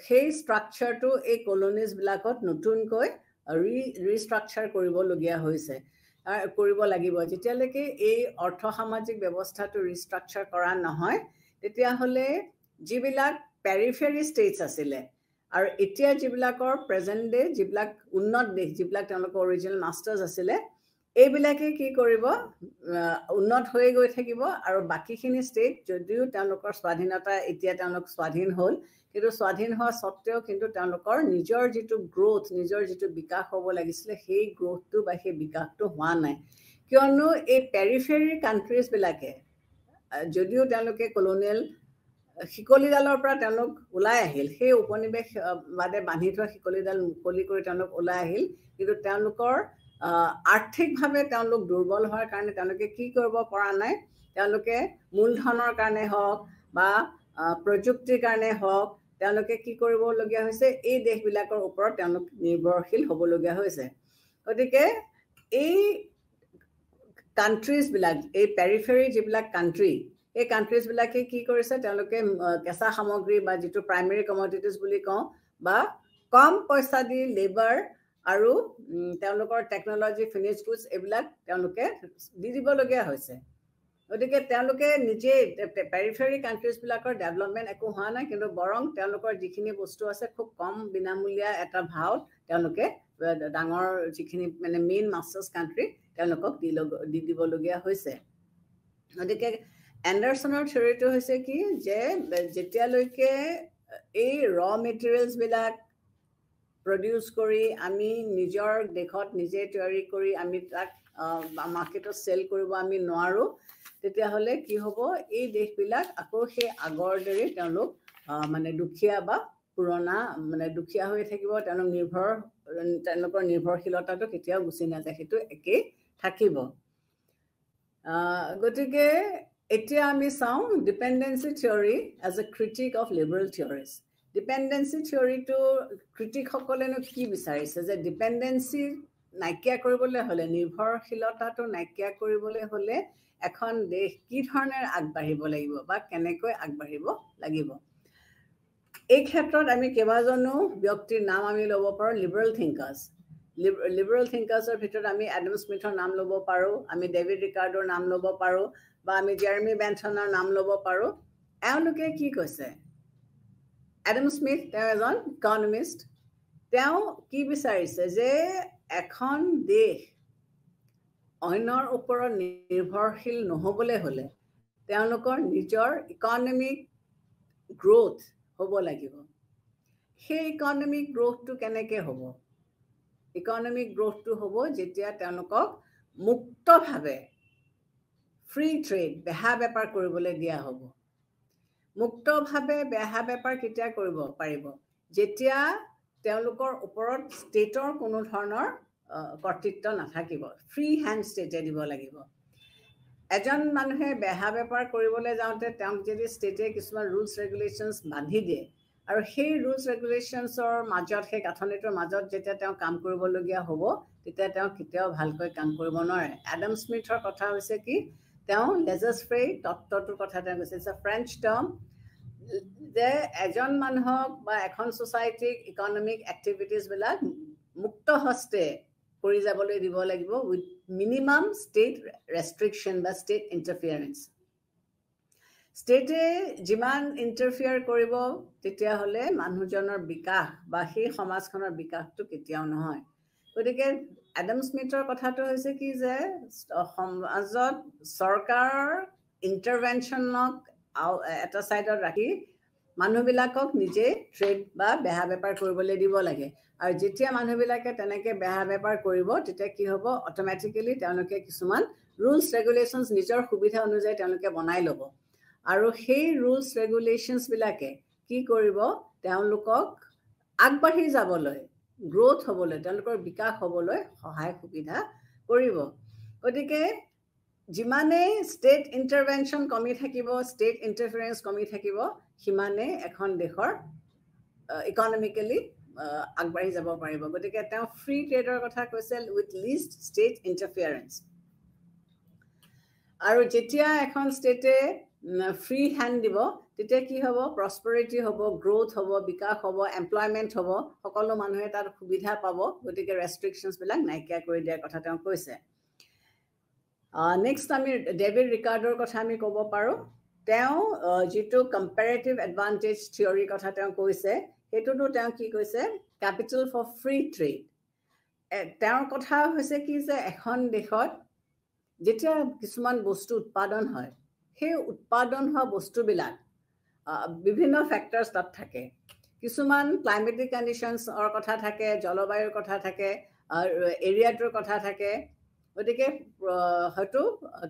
সেই ষ্ট্ৰাকচাৰটো এই কলনিজবিলাকত নতুনকৈ ৰিষ্ট্ৰাকচাৰ কৰিবলগীয়া হৈছে কৰিব লাগিব যেতিয়ালৈকে এই অৰ্থ সামাজিক ব্যৱস্থাটো ৰিষ্ট্ৰাকচাৰ কৰা নহয় তেতিয়াহ'লে যিবিলাক পেৰিফেৰী ষ্টেটছ আছিলে আৰু এতিয়া যিবিলাকৰ প্ৰেজেণ্ট ডে যিবিলাক উন্নত দেশ যিবিলাক তেওঁলোকৰ অৰিজিনেল মাষ্টাৰ্ছ আছিলে এইবিলাকে কি কৰিব উন্নত হৈ গৈ থাকিব আৰু বাকীখিনি ষ্টেট যদিও তেওঁলোকৰ স্বাধীনতা এতিয়া তেওঁলোক স্বাধীন হ'ল কিন্তু স্বাধীন হোৱা স্বত্তেও কিন্তু তেওঁলোকৰ নিজৰ যিটো গ্ৰোথ নিজৰ যিটো বিকাশ হ'ব লাগিছিলে সেই গ্ৰোথটো বা সেই বিকাশটো হোৱা নাই কিয়নো এই পেৰিফেৰী কাণ্ট্ৰিজবিলাকে যদিও তেওঁলোকে কলনিয়েল শিকলিডালৰ পৰা তেওঁলোক ওলাই আহিল সেই উপনিৱেশ বাদে বান্ধি থোৱা শিকলিডাল মুকলি কৰি তেওঁলোক ওলাই আহিল কিন্তু তেওঁলোকৰ আৰ্থিকভাৱে তেওঁলোক দুৰ্বল হোৱাৰ কাৰণে তেওঁলোকে কি কৰিব পৰা নাই তেওঁলোকে মূলধনৰ কাৰণে হওক বা প্ৰযুক্তিৰ কাৰণে হওক তেওঁলোকে কি কৰিবলগীয়া হৈছে এই দেশবিলাকৰ ওপৰত তেওঁলোক নিৰ্ভৰশীল হ'বলগীয়া হৈছে গতিকে এই কাণ্ট্ৰিজবিলাক এই পেৰিফেৰী যিবিলাক কাণ্ট্ৰি এই কাণ্ট্ৰিজবিলাকে কি কৰিছে তেওঁলোকে কেঁচা সামগ্ৰী বা যিটো প্ৰাইমেৰী কমডিটিজ বুলি কওঁ বা কম পইচা দি লেবাৰ আৰু তেওঁলোকৰ টেকন'লজি ফিনিছ গুডছ এইবিলাক তেওঁলোকে দি দিবলগীয়া হৈছে গতিকে তেওঁলোকে নিজে পেৰিফেৰী কাণ্ট্ৰিজবিলাকৰ ডেভেলপমেণ্ট একো হোৱা নাই কিন্তু বৰং তেওঁলোকৰ যিখিনি বস্তু আছে খুব কম বিনামূলীয়া এটা ভাওত তেওঁলোকে ডাঙৰ যিখিনি মানে মেইন মাষ্টাৰ্ছ কাণ্ট্ৰি তেওঁলোকক দি দিবলগীয়া হৈছে গতিকে এণ্ডাৰছনৰ থিয়ৰিটো হৈছে কি যে যেতিয়ালৈকে এই মেটেৰিয়েলছবিলাক প্ৰডিউচ কৰি আমি নিজৰ দেশত নিজে তৈয়াৰী কৰি আমি তাক মাৰ্কেটত চেল কৰিব আমি নোৱাৰোঁ তেতিয়াহ'লে কি হ'ব এই দেশবিলাক আকৌ সেই আগৰ দৰে তেওঁলোক মানে দুখীয়া বা পুৰণা মানে দুখীয়া হৈ থাকিব তেওঁলোকৰ নিৰ্ভৰশীলতাটো কেতিয়াও গুচি নাযায় সেইটো একেই থাকিব গতিকে এতিয়া আমি চাওঁ dependency theory as a critique of liberal theories dependency থিয়ৰিটো ক্ৰিটিকসকলেনো কি বিচাৰিছে যে ডিপেণ্ডেঞ্চি নাইকিয়া কৰিবলৈ হ'লে নিৰ্ভৰশীলতাটো নাইকিয়া কৰিবলৈ হ'লে এখন দেশ কি ধৰণে আগবাঢ়িব লাগিব বা কেনেকৈ আগবাঢ়িব লাগিব এই ক্ষেত্ৰত আমি কেইবাজনো ব্যক্তিৰ নাম আমি ল'ব পাৰোঁ লিবাৰেল থিংকাৰ্ছ লিবাৰেল থিংকাৰ্ছৰ ভিতৰত আমি এডাম স্মিথৰ নাম ল'ব পাৰোঁ, আমি ডেভিড ৰিকাৰ্ডৰ নাম ল'ব পাৰোঁ, বা আমি জেৰেমি বেন্থনৰ নাম ল'ব পাৰোঁ। এওঁলোকে কি কৈছে? এডাম স্মিথ তেওঁ এজন ইকনমিষ্ট। তেওঁ কি বিচাৰিছে যে এখন দেশ অন্যৰ ওপৰত নিৰ্ভৰশীল নহ'বলৈ হ'লে তেওঁলোকৰ নিজৰ ইকনমিক গ্ৰোথ হ'ব লাগিব। সেই ইকনমিক গ্ৰোথটো কেনেকৈ হ'ব? ইকনমিক গ্ৰোথটো হ'ব যেতিয়া তেওঁলোকক মুক্তভাৱে ফ্ৰী ট্ৰেড, বেহা বেপাৰ কৰিবলৈ দিয়া হ'ব। মুক্তভাৱে বেহা বেপাৰ কেতিয়া কৰিব পাৰিব? যেতিয়া তেওঁলোকৰ ওপৰত ষ্টেটৰ কোনো ধৰণৰ কৰ্তৃত্ব নাথাকিব। ফ্ৰী হেণ্ড ষ্টেটে দিব লাগিব। এজন মানুহে বেহা বেপাৰ কৰিবলৈ যাওঁতে তেওঁক যদি ষ্টেটে কিছুমান ৰুলছ ৰেগুলেশ্যনছ বান্ধি দিয়ে আৰু সেই ৰুলছ ৰেগুলেশ্যনছৰ মাজত, সেই গাঁথনিটোৰ মাজত যেতিয়া তেওঁ কাম কৰিবলগীয়া হ'ব, তেতিয়া তেওঁ কেতিয়াও ভালকৈ কাম কৰিব নোৱাৰে। এডাম স্মিথৰ কথা হৈছে কি, তেওঁ লেজাৰ্ছ ফ্ৰেৰ তত্ত্বটোৰ কথা তেওঁ কৈছে। ইটছ এ ফ্ৰেঞ্চ টাৰ্ম, যে এজন মানুহক বা এখন ছ'চাইটিক ইকনমিক এক্টিভিটিজবিলাক মুক্ত হস্তে কৰি যাবলৈ দিব লাগিব উইথ মিনিমাম ষ্টেট ৰেষ্ট্ৰিকশ্যন বা ষ্টেট ইণ্টাৰফিয়াৰেঞ্চ। ষ্টেটে যিমান ইণ্টাৰফিয়াৰ কৰিব তেতিয়াহ'লে মানুহজনৰ বিকাশ বা সেই সমাজখনৰ বিকাশটো কেতিয়াও নহয়। গতিকে এডাম স্মিথৰ কথাটো হৈছে কি যে সমাজত চৰকাৰৰ ইণ্টাৰভেনশ্যনক এটা ছাইডত ৰাখি মানুহবিলাকক নিজে ট্ৰেড বা বেহা বেপাৰ কৰিবলৈ দিব লাগে। আৰু যেতিয়া মানুহবিলাকে তেনেকৈ বেহা বেপাৰ কৰিব তেতিয়া কি হ'ব? অট'মেটিকেলি তেওঁলোকে কিছুমান ৰুলছ ৰেগুলেশ্যনছ নিজৰ সুবিধা অনুযায়ী তেওঁলোকে বনাই ল'ব। আৰু সেই ৰুলছ ৰেগুলেশ্যনছবিলাকে কি কৰিব? তেওঁলোকক আগবাঢ়ি যাবলৈ, গ্ৰ'থ হ'বলৈ, তেওঁলোকৰ বিকাশ হ'বলৈ সহায় সুবিধা কৰিব। গতিকে যিমানেই ষ্টেট ইণ্টাৰভেনশ্যন কমি থাকিব, ষ্টেট ইণ্টাৰফিয়াৰেঞ্চ কমি থাকিব, সিমানেই এখন দেশৰ ইকনমিকেলি আগবাঢ়ি যাব পাৰিব। গতিকে তেওঁ ফ্ৰী ট্ৰেডৰ কথা কৈছে উইথ লিষ্ট ষ্টেট ইণ্টাৰফিয়াৰেঞ্চ। আৰু যেতিয়া এখন ষ্টেটে ফ্ৰী হেণ্ড দিব তেতিয়া কি হ'ব? প্ৰস্পেৰিটি হ'ব, গ্ৰ'থ হ'ব, বিকাশ হ'ব, এমপ্লয়মেণ্ট হ'ব, সকলো মানুহে তাত সুবিধা পাব। গতিকে ৰেষ্ট্ৰিকশ্যনছবিলাক নাইকিয়া কৰি দিয়াৰ কথা তেওঁ কৈছে। নেক্সট আমি ডেভিড ৰিকাৰ্ডৰ কথা আমি ক'ব পাৰোঁ। তেওঁ যিটো কম্পেৰেটিভ এডভান্টেজ থিয়ৰীৰ কথা তেওঁ কৈছে, সেইটোতো তেওঁ কি কৈছে? Capital for free trade. তেওঁৰ কথা হৈছে কি যে এখন দেশত যেতিয়া কিছুমান বস্তু উৎপাদন হয়, সেই উৎপাদন হোৱা বস্তুবিলাক বিভিন্ন ফেক্টৰছ তাত থাকে। কিছুমান ক্লাইমেটিক কণ্ডিশ্যনছৰ কথা থাকে, জলবায়ুৰ কথা থাকে, এৰিয়াটোৰ কথা থাকে। গতিকে হয়তো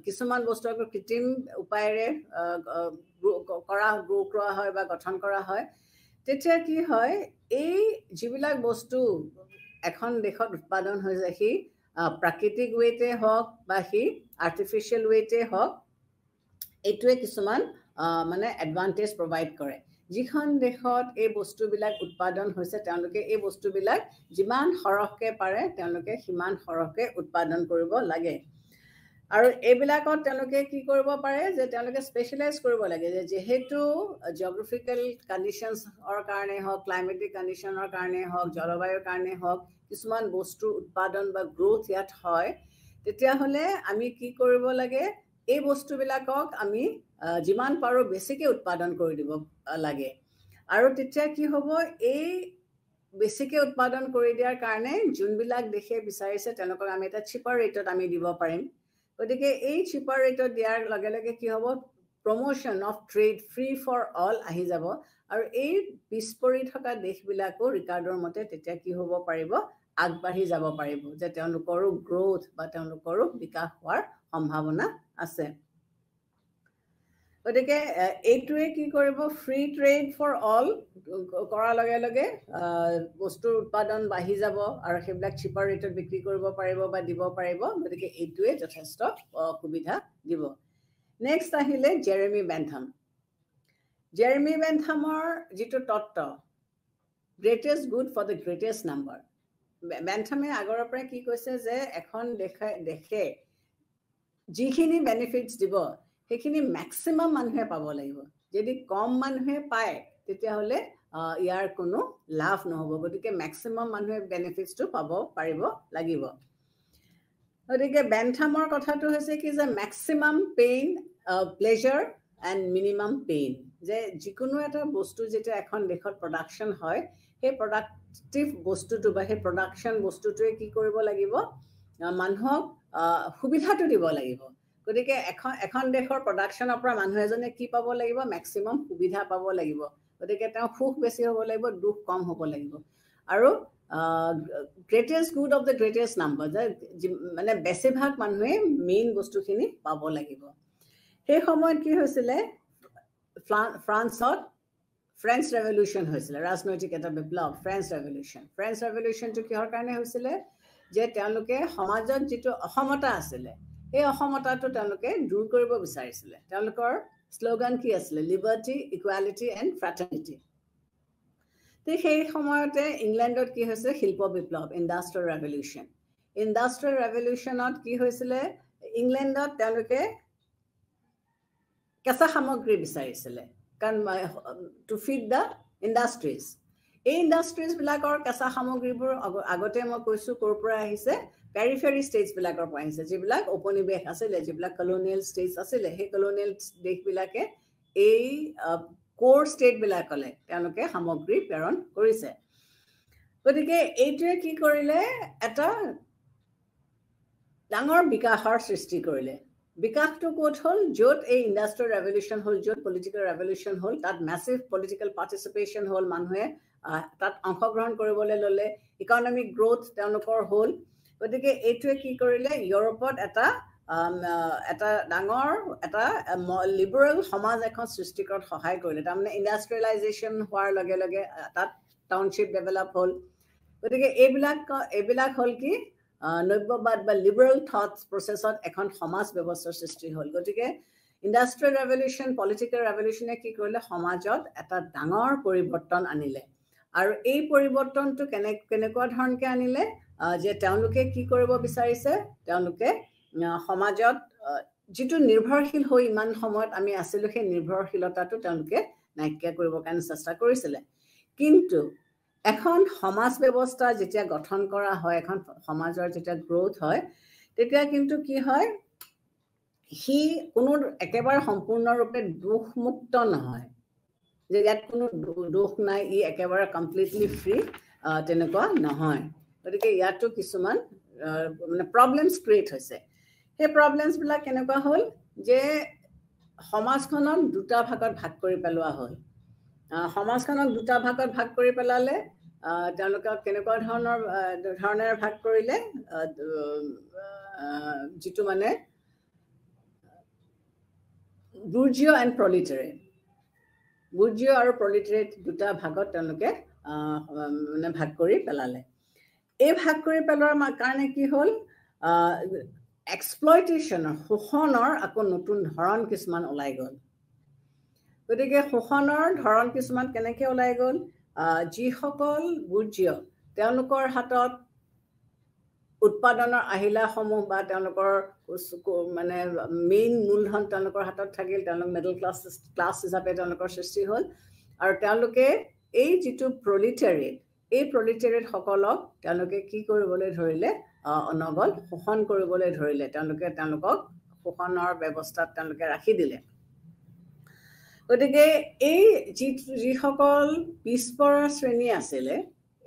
কিছুমান বস্তু আকৌ কৃত্ৰিম উপায়েৰে গ্ৰ' কৰা হয় বা গঠন কৰা হয়। তেতিয়া কি হয়? এই যিবিলাক বস্তু এখন দেশত উৎপাদন হৈ যায়, সি প্ৰাকৃতিক ৱেতে হওক বা সি আৰ্টিফিচিয়েল ৱেতে হওক, এইটোৱে কিছুমান মানে এডভান্টেজ প্ৰভাইড কৰে। যিখন দেশত এই বস্তুবিলাক উৎপাদন হৈছে তেওঁলোকে এই বস্তুবিলাক যিমান সৰহকৈ পাৰে তেওঁলোকে সিমান সৰহকৈ উৎপাদন কৰিব লাগে। আৰু এইবিলাকত তেওঁলোকে কি কৰিব পাৰে যে তেওঁলোকে স্পেচিয়েলাইজ কৰিব লাগে, যে যিহেতু জিঅ'গ্ৰাফিকেল কণ্ডিশ্যনছৰ কাৰণে হওক, ক্লাইমেটিক কণ্ডিশ্যনৰ কাৰণে হওক, জলবায়ুৰ কাৰণে হওক, কিছুমান বস্তুৰ উৎপাদন বা গ্ৰ'থ ইয়াত হয়, তেতিয়াহ'লে আমি কি কৰিব লাগে? এই বস্তুবিলাকক আমি যিমান পাৰোঁ বেছিকৈ উৎপাদন কৰি দিব লাগে। আৰু তেতিয়া কি হ'ব? এই বেছিকৈ উৎপাদন কৰি দিয়াৰ কাৰণে যোনবিলাক দেশে বিচাৰিছে তেওঁলোকক আমি এটা চিপাৰ ৰেটত আমি দিব পাৰিম। গতিকে এই চিপাৰ ৰেটত দিয়াৰ লগে লগে কি হ'ব? Promotion of trade, free for all আহি যাব। আৰু এই পিছ পৰি থকা দেশবিলাকো ৰিকাৰ্ডৰ মতে তেতিয়া কি হ'ব পাৰিব? আগবাঢ়ি যাব পাৰিব, যে তেওঁলোকৰো গ্ৰ'থ বা তেওঁলোকৰো বিকাশ হোৱাৰ সম্ভাৱনা আছে। গতিকে এইটোৱে কি কৰিব? ফ্ৰী ট্ৰেড ফৰ অল কৰাৰ লগে লগে বস্তুৰ উৎপাদন বাঢ়ি যাব আৰু সেইবিলাক চিপাৰ ৰেটত বিক্ৰী কৰিব পাৰিব বা দিব পাৰিব। গতিকে এইটোৱে যথেষ্ট সুবিধা দিব। নেক্সট আহিলে জেৰেমি বেন্থাম। জেৰেমি বেন্থামৰ যিটো তত্ত্ব, greatest good for the greatest number. বেন্থামে আগৰ পৰাই কি কৈছে যে এখন দেশে যিখিনি বেনিফিটছ দিব সেইখিনি মেক্সিমাম মানুহে পাব লাগিব। যদি কম মানুহে পায় তেতিয়াহ'লে ইয়াৰ কোনো লাভ নহ'ব গতিকে ম্যাক্সিমাম মানুহে বেনিফিটছটো পাব পাৰিব লাগিব গতিকে বেনথামৰ কথাটো হৈছে কি যে maximum pain pleasure and minimum pain যে যিকোনো এটা বস্তু যেটা এখন দেশত প্ৰডাকশন হয় সেই প্ৰডাক্টিভ বস্তুটো বা সেই প্ৰডাকশন বস্তুটোৱে কি কৰিব লাগিব মানুহক সুবিধাটো দিব লাগিব গতিকে এখন দেশৰ প্ৰডাকশনৰ পৰা মানুহ এজনে কি পাব লাগিব ম্যাক্সিমাম সুবিধা পাব লাগিব গতিকে তেওঁ সুখ বেছি হ'ব লাগিব দুখ কম হ'ব লাগিব আৰু greatest good of the greatest number মানে বেছিভাগ মানুহে মেইন বস্তুখিনি পাব লাগিব সেই সময়ত কি হৈছিল ফ্ৰান্সত ফ্ৰেঞ্চ ৰেভলিউচন হৈছিল ৰাজনৈতিক এটা বিপ্লৱ ফ্ৰেঞ্চ ৰেভলিউচনটো কিহৰ কাৰণে হৈছিল যে তেওঁলোকে সমাজত যেটো অসমতা আছিল এই অসমতাটো তেওঁলোকে দূৰ কৰিব বিচাৰিছিল তেওঁলোকৰ স্লোগান কি আছিল লিবাৰ্টি ইকুৱালিটি এণ্ড ফ্ৰেটাৰ্নিটি তে সেই সময়তে ইংল্যান্ডত কি হৈছে শিল্প বিপ্লৱ ইণ্ডাষ্ট্ৰিয়েল ৰেভলিউচনত কি হৈছিল ইংল্যান্ডত তেওঁলোকে কেঁচা সামগ্ৰী বিচাৰিছিল কাৰণ টু ফিড দা ইণ্ডাষ্ট্ৰিজ এই ইণ্ডাষ্ট্ৰিজ বিলাকৰ কেঁচা সামগ্ৰীবোৰ আগতে মই কৈছো ক'ৰ পৰা আহিছে পেৰিফেৰি ষ্টেটছ বিলাকৰ পৰা আহিছে যিবিলাক উপনিবেশ আছিল যিবিলাক কলোনিয়েল ষ্টেটছ আছিল সেই কলোনিয়েল দেশবিলাকে এই কোৰ ষ্টেট বিলাকলে তেওঁলোকে সামগ্ৰী প্ৰেৰণ কৰিছে গতিকে এইটোৱে কি কৰিলে এটা ডাঙৰ বিকাশৰ সৃষ্টি কৰিলে বিকাশটো কোট হল যত এই ইণ্ডাষ্ট্ৰিয়েল ৰেভলিউচন হল যত পলিটিক্যাল ৰেভলিউচন হল তাত ম্যাসিভ পলিটিক্যাল পাৰ্টিসিপেশন হল মানুহে তাত অংশগ্ৰহণ কৰিবলৈ ললে ইকনমিক গ্ৰোথ তেওঁলোকৰ হল গতিকে এইটোৱে কি কৰিলে ইউৰোপত এটা ডাঙৰ এটা লিবাৰেল সমাজ এখন সৃষ্টি কৰাত সহায় কৰিলে তাৰমানে ইণ্ডাষ্ট্ৰিয়েলাইজেশ্যন হোৱাৰ লগে লগে তাত টাউনশ্বিপ ডেভেলপ হল গতিকে এইবিলাক হল কি নব্যবাদ বা লিবাৰেল থটস প্ৰসেছত এখন সমাজ ব্যৱস্থাৰ সৃষ্টি হল গতিকে ইণ্ডাষ্ট্ৰিয়েল ৰেভলিউচন পলিটিক্যাল ৰেভলিউচনে কি কৰিলে সমাজত এটা ডাঙৰ পৰিৱৰ্তন আনিলে আৰু এই পৰিৱৰ্তনটো কেনেকুৱা ধৰণকে আনিলে যে তেওঁলোকে কি কৰিব বিচাৰিছে তেওঁলোকে সমাজত যেটো নিৰ্ভৰশীল হৈ ইমান সময়ত আমি আছিলো সেই নিৰ্ভৰশীলতাটো তেওঁলোকে নাইকিয়া কৰিব কাৰণে চেষ্টা কৰিছিল কিন্তু এখন সমাজ ব্যৱস্থা যেতিয়া গঠন কৰা হয় এখন সমাজৰ যেতিয়া গ্ৰোথ হয় তেতিয়া কিন্তু কি হয় হি কোনো একেবাৰে সম্পূৰ্ণৰূপে দুখমুক্ত নহয় যে ইয়াত কোনো দুখ নাই ই একেবাৰে কমপ্লিটলি ফ্ৰী তেনেকুৱা নহয় গতিকে ইয়াতো কিছুমান মানে প্ৰবলেমছ ক্ৰিয়েট হৈছে সেই প্ৰবলেমছ বিলাক কেনেকুৱা হল যে সমাজখনক দুটা ভাগত ভাগ কৰি পেলোৱা হল সমাজখনক দুটা ভাগত ভাগ কৰি পেলালে তেওঁলোকক কেনেকুৱা ধৰণৰ ভাগ কৰিলে যেটো মানে বুৰ্জিয় এণ্ড প্ৰলিটাৰিয়েট বুৰ্জিয় আৰু প্ৰলিটাৰিয়েট দুটা ভাগত তেওঁলোকে মানে ভাগ কৰি পেলালে এই ভাগ কৰি পেলোৱাৰ কাৰণে কি হল এক্সপ্লয়টেশ্যনৰ শোষণৰ আকৌ নতুন ধৰণ কিছুমান ওলাই গ'ল গতিকে শোষণৰ ধৰণ কিছুমান কেনেকৈ ওলাই গ'ল যিসকল বুৰ্জিয় তেওঁলোকৰ হাতত উৎপাদনৰ আহিলাসমূহ বা তেওঁলোকৰ মানে মেইন মূলধন তেওঁলোকৰ হাতত থাকিল তেওঁলোক মিডল ক্লাছ হিচাপে তেওঁলোকৰ সৃষ্টি হ'ল আৰু তেওঁলোকে এই যেটো প্ৰলিটাৰিয়েট সকলক তেওঁলোকে কি কৰিবলৈ ধৰিলে অনগল শোষণ কৰিবলৈ ধৰিলে তেওঁলোকক শোষণৰ ব্যৱস্থাত তেওঁলোকে ৰাখি দিলে গতিকে এই যিসকল পিছপৰা শ্ৰেণী আছিলে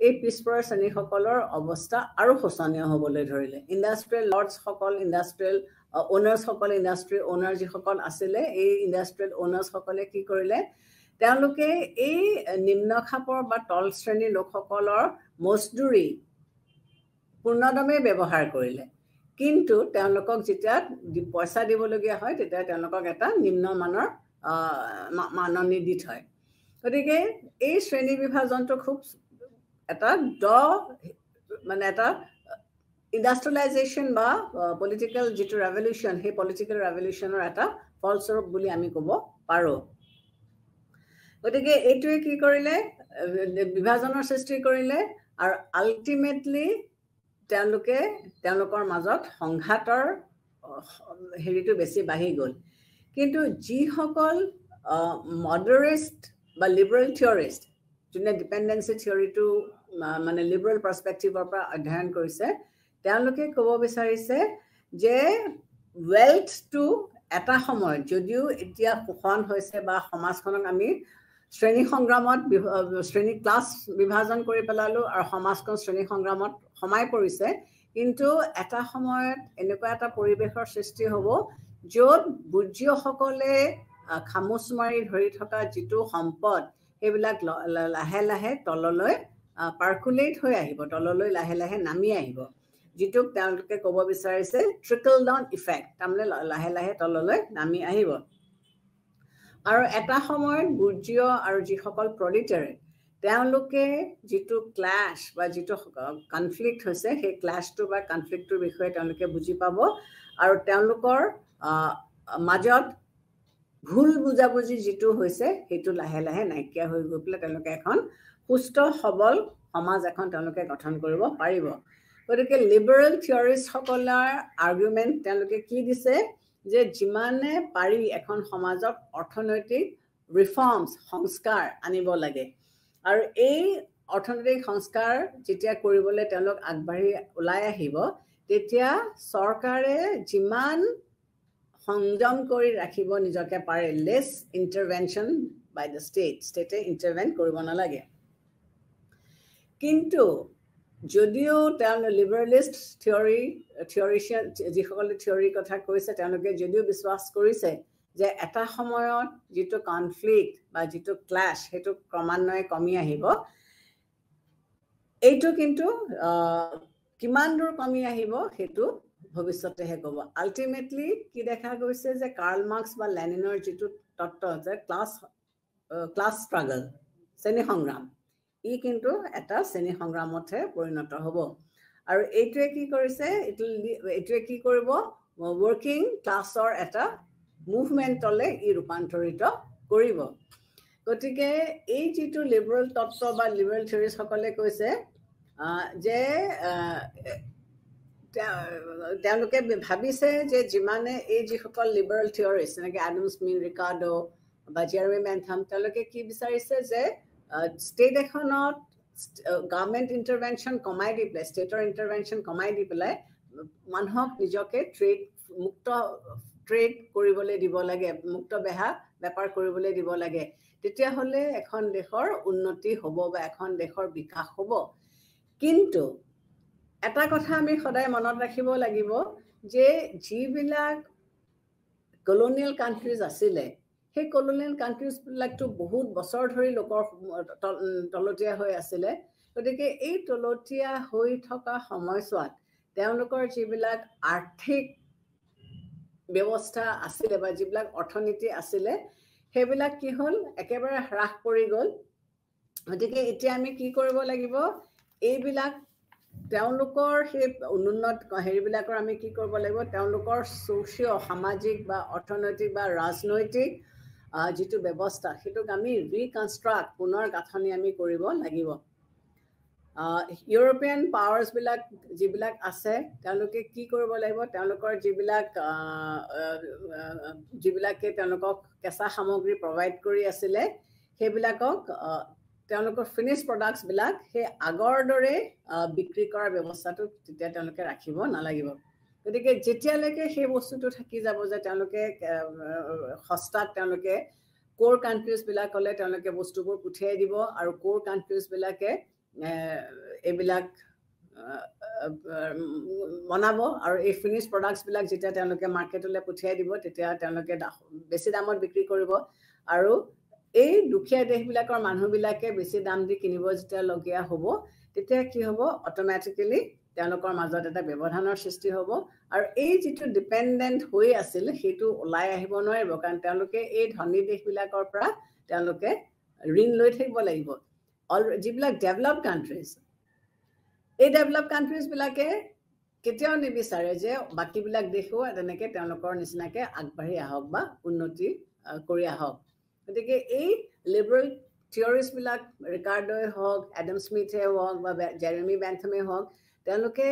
এই পিছপৰা শ্ৰেণীসকলৰ অৱস্থা আৰু শোচনীয় হ'বলৈ ধৰিলে ইণ্ডাষ্ট্ৰিয়েল লৰ্ডছ সকল ইণ্ডাষ্ট্ৰিয়েল ওনাৰ্ছ সকল ইণ্ডাষ্ট্ৰি ওনাৰ যিসকল আছিলে এই ইণ্ডাষ্ট্ৰিয়েল ওনাৰ্ছ সকলে কি কৰিলে তেওঁলোকে এই নিম্ন খাপৰ বা তল শ্ৰেণীৰ লোকসকলৰ মজদুৰি পূৰ্ণদমে ব্যৱহাৰ কৰিলে কিন্তু তেওঁলোকক যেতিয়া পইচা দিবলগীয়া হয় তেতিয়া তেওঁলোকক এটা নিম্নমানৰ মাননি দি থয় গতিকে এই শ্ৰেণী বিভাজনটো খুব এটা মানে এটা ইণ্ডাষ্ট্ৰিয়েলাইজেশ্যন বা পলিটিক্যাল যেটো ৰেভলিউচন সেই পলিটিক্যাল ৰেভলিউচনৰ এটা ফলস্বৰূপ বুলি আমি ক'ব পাৰোঁ গতিকে এইটোৱে কি কৰিলে বিভাজনৰ সৃষ্টি কৰিলে আৰু আল্টিমেটলি তেওঁলোকৰ মাজত সংঘাতৰ হেৰিটো বেছি বাঢ়ি গ'ল কিন্তু যিসকল মডাৰেট বা লিবাৰেল থিয়ৰিষ্ট যোনে ডিপেন্ডেন্সি থিয়ৰিটো মানে লিবাৰেল পাৰ্সপেক্টিভৰ পৰা অধ্যয়ন কৰিছে তেওঁলোকে ক'ব বিচাৰিছে যে ৱেলথটো এটা সময়ত যদিও এতিয়া শোষণ হৈছে বা সমাজখনক আমি শ্ৰেণী সংগ্ৰামত শ্ৰেণী ক্লাছ বিভাজন কৰি পেলালো আৰু সমাজখন শ্ৰেণী সংগ্ৰামত সমাই পৰিছে কিন্তু এটা সময়ত এনেকুৱা এটা পৰিৱেশৰ সৃষ্টি হ'ব য'ত বুৰ্জীয়সকলে খামুচ মাৰি ধৰি থকা যিটো সম্পদ সেইবিলাক লাহে লাহে তললৈ পাৰ্কুলেট হৈ আহিব তললৈ লাহে লাহে নামি আহিব যিটোক তেওঁলোকে ক'ব বিচাৰিছে ট্ৰিকল ডাউন ইফেক্ট তাৰমানে লাহে লাহে তললৈ নামি আহিব আৰু এটা সময়ত বুৰ্জীয় আৰু যিসকল প্ৰলিটাৰী তেওঁলোকে যিটো ক্লাছ বা যিটো কনফ্লিক্ট হৈছে সেই ক্লাছটো বা কনফ্লিক্টৰ বিষয়ে তেওঁলোকে বুজি পাব আৰু তেওঁলোকৰ মাজত ভুল বুজাবুজি যিটো হৈছে সেইটো লাহে লাহে নাইকিয়া হৈ গৈ পেলাই তেওঁলোকে এখন সুস্থ সবল সমাজ এখন তেওঁলোকে গঠন কৰিব পাৰিব গতিকে লিবাৰেল থিয়ৰিষ্টসকলৰ আৰ্গুমেণ্ট তেওঁলোকে কি দিছে যে যিমানে পাৰি এখন সমাজত অৰ্থনৈতিক ৰিফৰ্মছ সংস্কাৰ আনিব লাগে আৰু এই অৰ্থনৈতিক সংস্কাৰ যেতিয়া কৰিবলৈ তেওঁলোক আগবাঢ়ি ওলাই আহিব তেতিয়া চৰকাৰে যিমান সংযম কৰি ৰাখিব নিজকে পাৰে লেছ ইণ্টাৰভেনশ্যন বাই দ্য ষ্টেটে ইণ্টাৰভেন কৰিব নালাগে কিন্তু যদিও তেওঁলোক লিবাৰেলিষ্ট থিয়ৰিচিয়ান যিসকলে থিয়ৰিৰ কথা কৈছে তেওঁলোকে যদিও বিশ্বাস কৰিছে যে এটা সময়ত যিটো কনফ্লিক্ট বা যিটো ক্লাছ সেইটো ক্ৰমান্বয়ে কমি আহিব এইটো কিন্তু কিমান দূৰ কমি আহিব সেইটো ভৱিষ্যতেহে ক'ব আল্টিমেটলি কি দেখা গৈছে যে কাৰ্ল মাৰ্কছ বা লেনিনৰ যিটো তত্ত্ব আছে ক্লাছ ষ্ট্ৰাগল শ্ৰেণী সংগ্ৰাম ই কিন্তু এটা শ্ৰেণী সংগ্ৰামতহে পৰিণত হ'ব আৰু এইটোৱে কি কৰিছে এইটোৱে কি কৰিব ৱৰ্কিং ক্লাছৰ এটা মুভমেণ্টলৈ ই ৰূপান্তৰিত কৰিব গতিকে এই যিটো লিবাৰেল তত্ত্ব বা লিবাৰেল থিয়ৰিষ্টসকলে কৈছে যে তেওঁলোকে ভাবিছে যে যিমানে এই যিসকল লিবাৰেল থিয়ৰিষ্ট যেনেকৈ এডাম স্মিথ ৰিকাৰ্ডো বা জেৰেমি বেন্থাম তেওঁলোকে কি বিচাৰিছে যে ষ্টেট এখনত গভৰ্ণমেণ্ট ইণ্টাৰভেনশ্যন কমাই দি পেলাই ষ্টেটৰ ইণ্টাৰভেনশ্যন কমাই দি পেলাই মানুহক নিজকে মুক্ত ট্ৰেড কৰিবলৈ দিব লাগে মুক্ত বেপাৰ কৰিবলৈ দিব লাগে তেতিয়াহ'লে এখন দেশৰ উন্নতি হ'ব বা এখন দেশৰ বিকাশ হ'ব কিন্তু এটা কথা আমি সদায় মনত ৰাখিব লাগিব যে যিবিলাক কলনিয়েল কাণ্ট্ৰিজ আছিলে সেই কলনিয়েল কাণ্ট্ৰিজবিলাকতো বহুত বছৰ ধৰি লোকৰ তলতীয়া হৈ আছিলে গতিকে এই তলতীয়া হৈ থকা সময়ছোৱাত তেওঁলোকৰ যিবিলাক আৰ্থিক ব্যৱস্থা আছিলে বা যিবিলাক অৰ্থনীতি আছিলে সেইবিলাক কি হ'ল একেবাৰে হ্ৰাস পৰি গ'ল গতিকে এতিয়া আমি কি কৰিব লাগিব এইবিলাক তেওঁলোকৰ সেই অনুন্নত হেৰিবিলাকৰ আমি কি কৰিব লাগিব তেওঁলোকৰ ছ'চিঅ' সামাজিক বা অৰ্থনৈতিক বা ৰাজনৈতিক যিটো ব্যৱস্থা সেইটোক আমি ৰিকনষ্ট্ৰাক্ট পুনৰ গাঁথনি আমি কৰিব লাগিব ইউৰোপিয়ান পাৱাৰ্ছবিলাক যিবিলাক আছে তেওঁলোকে কি কৰিব লাগিব তেওঁলোকৰ যিবিলাকে তেওঁলোকক কেঁচা সামগ্ৰী প্ৰভাইড কৰি আছিলে সেইবিলাকক তেওঁলোকৰ ফিনিছ প্ৰডাক্টছবিলাক সেই আগৰ দৰে বিক্ৰী কৰাৰ ব্যৱস্থাটো তেতিয়া তেওঁলোকে ৰাখিব নালাগিব গতিকে যেতিয়ালৈকে সেই বস্তুটো থাকি যাব যে তেওঁলোকে সস্তাত তেওঁলোকে কোৰ কাণ্ট্ৰিজবিলাকলৈ তেওঁলোকে বস্তুবোৰ পঠিয়াই দিব আৰু কোৰ কাণ্ট্ৰিজবিলাকে এইবিলাক বনাব আৰু এই ফিনিছ প্ৰডাক্টছবিলাক যেতিয়া তেওঁলোকে মাৰ্কেটলৈ পঠিয়াই দিব তেতিয়া তেওঁলোকে বেছি দামত বিক্ৰী কৰিব আৰু এই দুখীয়া দেশবিলাকৰ মানুহবিলাকে বেছি দাম দি কিনিব যেতিয়া লগীয়া হ'ব তেতিয়া কি হ'ব অট'মেটিকেলি তেওঁলোকৰ মাজত এটা ব্যৱধানৰ সৃষ্টি হ'ব আৰু এই যিটো ডিপেণ্ডেণ্ট হৈ আছিল সেইটো ওলাই আহিব নোৱাৰিব কাৰণ তেওঁলোকে এই ধনী দেশবিলাকৰ পৰা তেওঁলোকে ঋণ লৈ থাকিব লাগিব যিবিলাক ডেভেলপ কাণ্ট্ৰিজ এই ডেভেলপ কাণ্ট্ৰিজবিলাকে কেতিয়াও নিবিচাৰে যে বাকীবিলাক দেশো তেনেকৈ তেওঁলোকৰ নিচিনাকৈ আগবাঢ়ি আহক বা উন্নতি কৰি আহক গতিকে এই লিবাৰেল থিয়ৰিষ্টবিলাক ৰিকাৰ্ডোৱে হওক এডাম স্মিথে হওক বা জেৰেমি বেন্থামে হওক তেওঁলোকে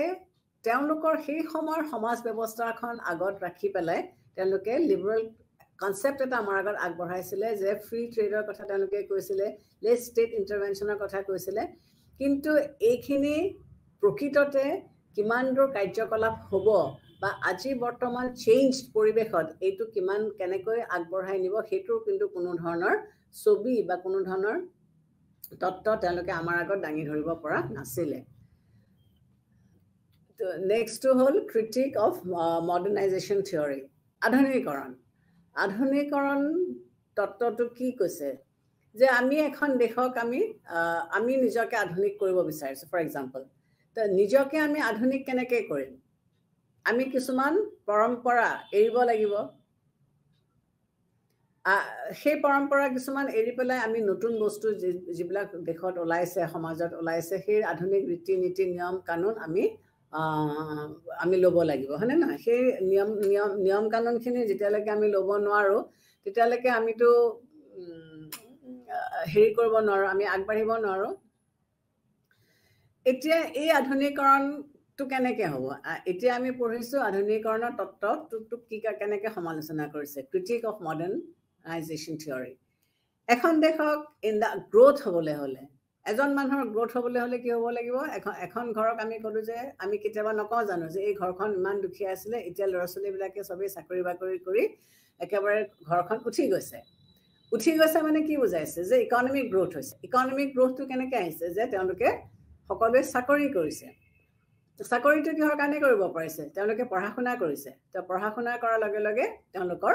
তেওঁলোকৰ সেই সময়ৰ সমাজ ব্যৱস্থাখন আগত ৰাখি পেলাই তেওঁলোকে লিবাৰেল কনসেপ্ট এটা আমাৰ আগত আগবঢ়াইছিলে যে ফ্ৰী ট্ৰেডৰ কথা তেওঁলোকে কৈছিলে, লেছ ষ্টেট ইণ্টাৰভেনশ্যনৰ কথা কৈছিলে, কিন্তু এইখিনি প্ৰকৃততে কিমান দূৰ কাৰ্যকলাপ হ'ব বা আজি বৰ্তমান চেঞ্জ পৰিৱেশত এইটো কিমান কেনেকৈ আগবঢ়াই নিব সেইটোৰ কিন্তু কোনো ধৰণৰ ছবি বা কোনো ধৰণৰ তত্ত্ব তেওঁলোকে আমাৰ আগত দাঙি ধৰিব পৰা নাছিলে। নেক্সটটো হ'ল ক্ৰিটিক অফ মডাৰ্ণাইজেশ্যন থিয়ৰী, আধুনিকৰণ তত্ত্বটো কি কৈছে যে আমি এখন দেশক আমি নিজকে আধুনিক কৰিব বিচাৰিছোঁ। ফৰ এক্সাম্পল, নিজকে আমি আধুনিক কেনেকৈ কৰিম? আমি কিছুমান পৰম্পৰা এৰিব লাগিব, সেই পৰম্পৰা কিছুমান এৰি পেলাই আমি নতুন বস্তু যিবিলাক দেশত ওলাইছে, সমাজত ওলাইছে, সেই আধুনিক ৰীতি নীতি নিয়ম কানুন আমি ল'ব লাগিব, হয়নে নহয়? সেই নিয়ম কানুনখিনি যেতিয়ালৈকে আমি ল'ব নোৱাৰোঁ তেতিয়ালৈকে আমিতো হেৰি কৰিব নোৱাৰোঁ, আমি আগবাঢ়িব নোৱাৰোঁ। এতিয়া এই আধুনিকৰণটো কেনেকৈ হ'ব? এতিয়া আমি পঢ়িছোঁ আধুনিকৰণৰ তত্ত্বটোক কেনেকৈ সমালোচনা কৰিছে, ক্ৰিটিক অফ মডাৰ্ণাইজেশ্যন থিয়ৰী। এখন দেশক গ্ৰ'থ হ'বলৈ হ'লে, এজন মানুহৰ গ্ৰ'থ হ'বলৈ হ'লে কি হ'ব লাগিব? এখন ঘৰক আমি ক'লোঁ যে আমি কেতিয়াবা নকওঁ জানো যে এই ঘৰখন ইমান দুখীয়া আছিলে, এতিয়া ল'ৰা ছোৱালীবিলাকে চবেই চাকৰি বাকৰি কৰি একেবাৰে ঘৰখন উঠি গৈছে মানে কি বুজাইছে? যে ইকনমিক গ্ৰ'থ হৈছে। ইকনমিক গ্ৰ'থটো কেনেকৈ আহিছে? যে তেওঁলোকে সকলোৱে চাকৰি কৰিছে। চাকৰিটো কিহৰ কাৰণে কৰিব পাৰিছে? তেওঁলোকে পঢ়া শুনা কৰিছে। পঢ়া শুনা কৰাৰ লগে লগে তেওঁলোকৰ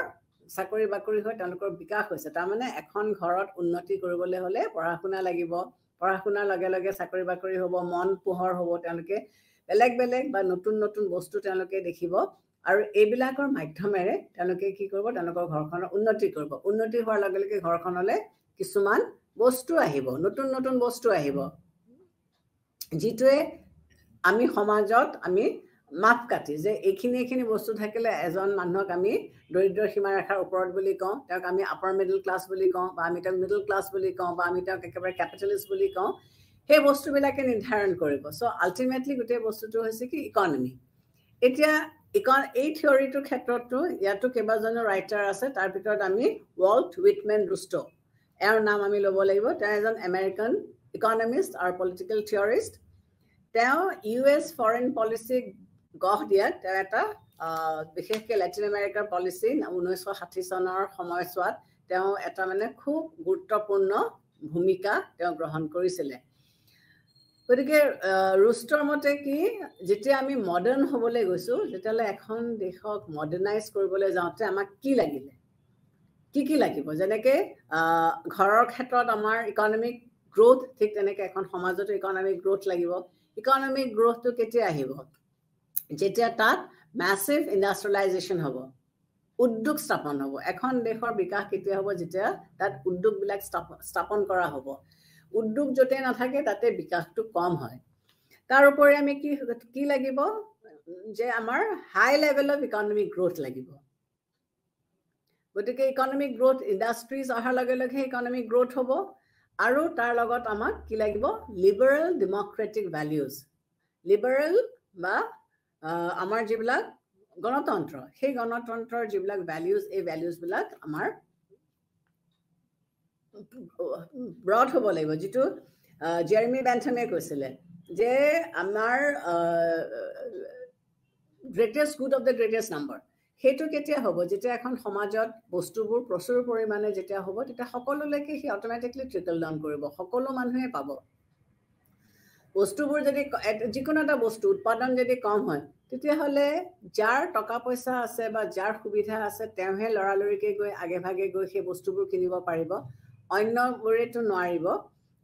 চাকৰি বাকৰি হৈ তেওঁলোকৰ বিকাশ হৈছে। তাৰমানে এখন ঘৰত উন্নতি কৰিবলৈ হ'লে পঢ়া শুনা লাগিব, পঢ়া শুনাৰ লগে লগে চাকৰি বাকৰি হ'ব, মন পোহৰ হ'ব, তেওঁলোকে বেলেগ বেলেগ বা নতুন নতুন বস্তু তেওঁলোকে দেখিব, আৰু এইবিলাকৰ মাধ্যমেৰে তেওঁলোকে কি কৰিব? তেওঁলোকৰ ঘৰখনৰ উন্নতি কৰিব। উন্নতি হোৱাৰ লগে লগে ঘৰখনলৈ কিছুমান বস্তু আহিব, নতুন নতুন বস্তু আহিব, যিটোৱে আমি সমাজত আমি মাপকাঠি যে এইখিনি বস্তু থাকিলে এজন মানুহক আমি দৰিদ্ৰ সীমাৰেখাৰ ওপৰত বুলি কওঁ, তেওঁক আমি আপাৰ মিডল ক্লাছ বুলি কওঁ, বা আমি তেওঁক মিডল ক্লাছ বুলি কওঁ, বা আমি তেওঁক একেবাৰে কেপিটেলিষ্ট বুলি কওঁ। সেই বস্তুবিলাকে নিৰ্ধাৰণ কৰিব। চ' আল্টিমেটলি গোটেই বস্তুটো হৈছে কি? ইকনমি। এতিয়া এই থিয়ৰিটোৰ ক্ষেত্ৰতো ইয়াতো কেইবাজনো ৰাইটাৰ আছে, তাৰ ভিতৰত আমি ৱাল্ট হুইটমেন ৰুষ্টো, এওঁৰ নাম আমি ল'ব লাগিব। তেওঁ এজন আমেৰিকান ইকনমিষ্ট আৰু পলিটিকেল থিয়ৰিষ্ট। তেওঁ US ফৰেইন পলিচিক গঢ় দিয়াত তেওঁ এটা বিশেষকৈ লেটিন আমেৰিকাৰ পলিচি 1960 চনৰ সময়ছোৱাত তেওঁ এটা মানে খুব গুৰুত্বপূৰ্ণ ভূমিকা তেওঁ গ্ৰহণ কৰিছিলে। গতিকে ৰুষ্টৰ মতে কি? যেতিয়া আমি মডাৰ্ণ হ'বলৈ গৈছোঁ, তেতিয়াহ'লে এখন দেশক মডাৰ্ণাইজ কৰিবলৈ যাওঁতে আমাক কি লাগিলে? কি লাগিব? যেনেকৈ ঘৰৰ ক্ষেত্ৰত আমাৰ ইকনমিক গ্ৰ'থ, ঠিক তেনেকৈ এখন সমাজতো ইকনমিক গ্ৰ'থ লাগিব। ইকনমিক গ্ৰ'থটো কেতিয়া আহিব? যেতিয়া তাত মেছিভ ইণ্ডাষ্ট্ৰিয়েলাইজেশ্যন হ'ব, উদ্যোগ স্থাপন হ'ব। এখন দেশৰ বিকাশ কেতিয়া হ'ব? যেতিয়া তাত উদ্যোগবিলাক স্থাপন কৰা হ'ব। উদ্যোগ য'তে নাথাকে তাতে বিকাশটো কম হয়। তাৰ উপৰি আমি কি লাগিব? যে আমাৰ হাই লেভেল অফ ইকনমিক গ্ৰ'থ লাগিব। গতিকে ইকনমিক গ্ৰ'থ, ইণ্ডাষ্ট্ৰিজ অহাৰ লগে লগে ইকনমিক গ্ৰ'থ হ'ব, আৰু তাৰ লগত আমাক কি লাগিব? Liberal Democratic values. লিবাৰেল বা আমাৰ যিবিলাক গণতন্ত্ৰ, সেই গণতন্ত্ৰৰ যিবিলাক ভেলিউজ, এই ভেলিউজবিলাক আমাৰ ব্ৰড হ'ব লাগিব, যিটো জেৰেমি বেন্থামে কৈছিলে যে আমাৰ greatest good of the greatest number. সেইটো কেতিয়া হ'ব? যেতিয়া এখন সমাজত বস্তুবোৰ প্ৰচুৰ পৰিমাণে যেতিয়া হ'ব, তেতিয়া সকলোলৈকে সি অট'মেটিকলি ট্ৰিকল ডাউন কৰিব, সকলো মানুহে পাব। বস্তুবোৰ যদি যিকোনো এটা বস্তু উৎপাদন যদি কম হয়, তেতিয়াহ'লে যাৰ টকা পইচা আছে বা যাৰ সুবিধা আছে তেওঁহে লৰালৰিকৈ গৈ আগে ভাগে গৈ সেই বস্তুবোৰ কিনিব পাৰিব, অন্যবোৰেতো নোৱাৰিব।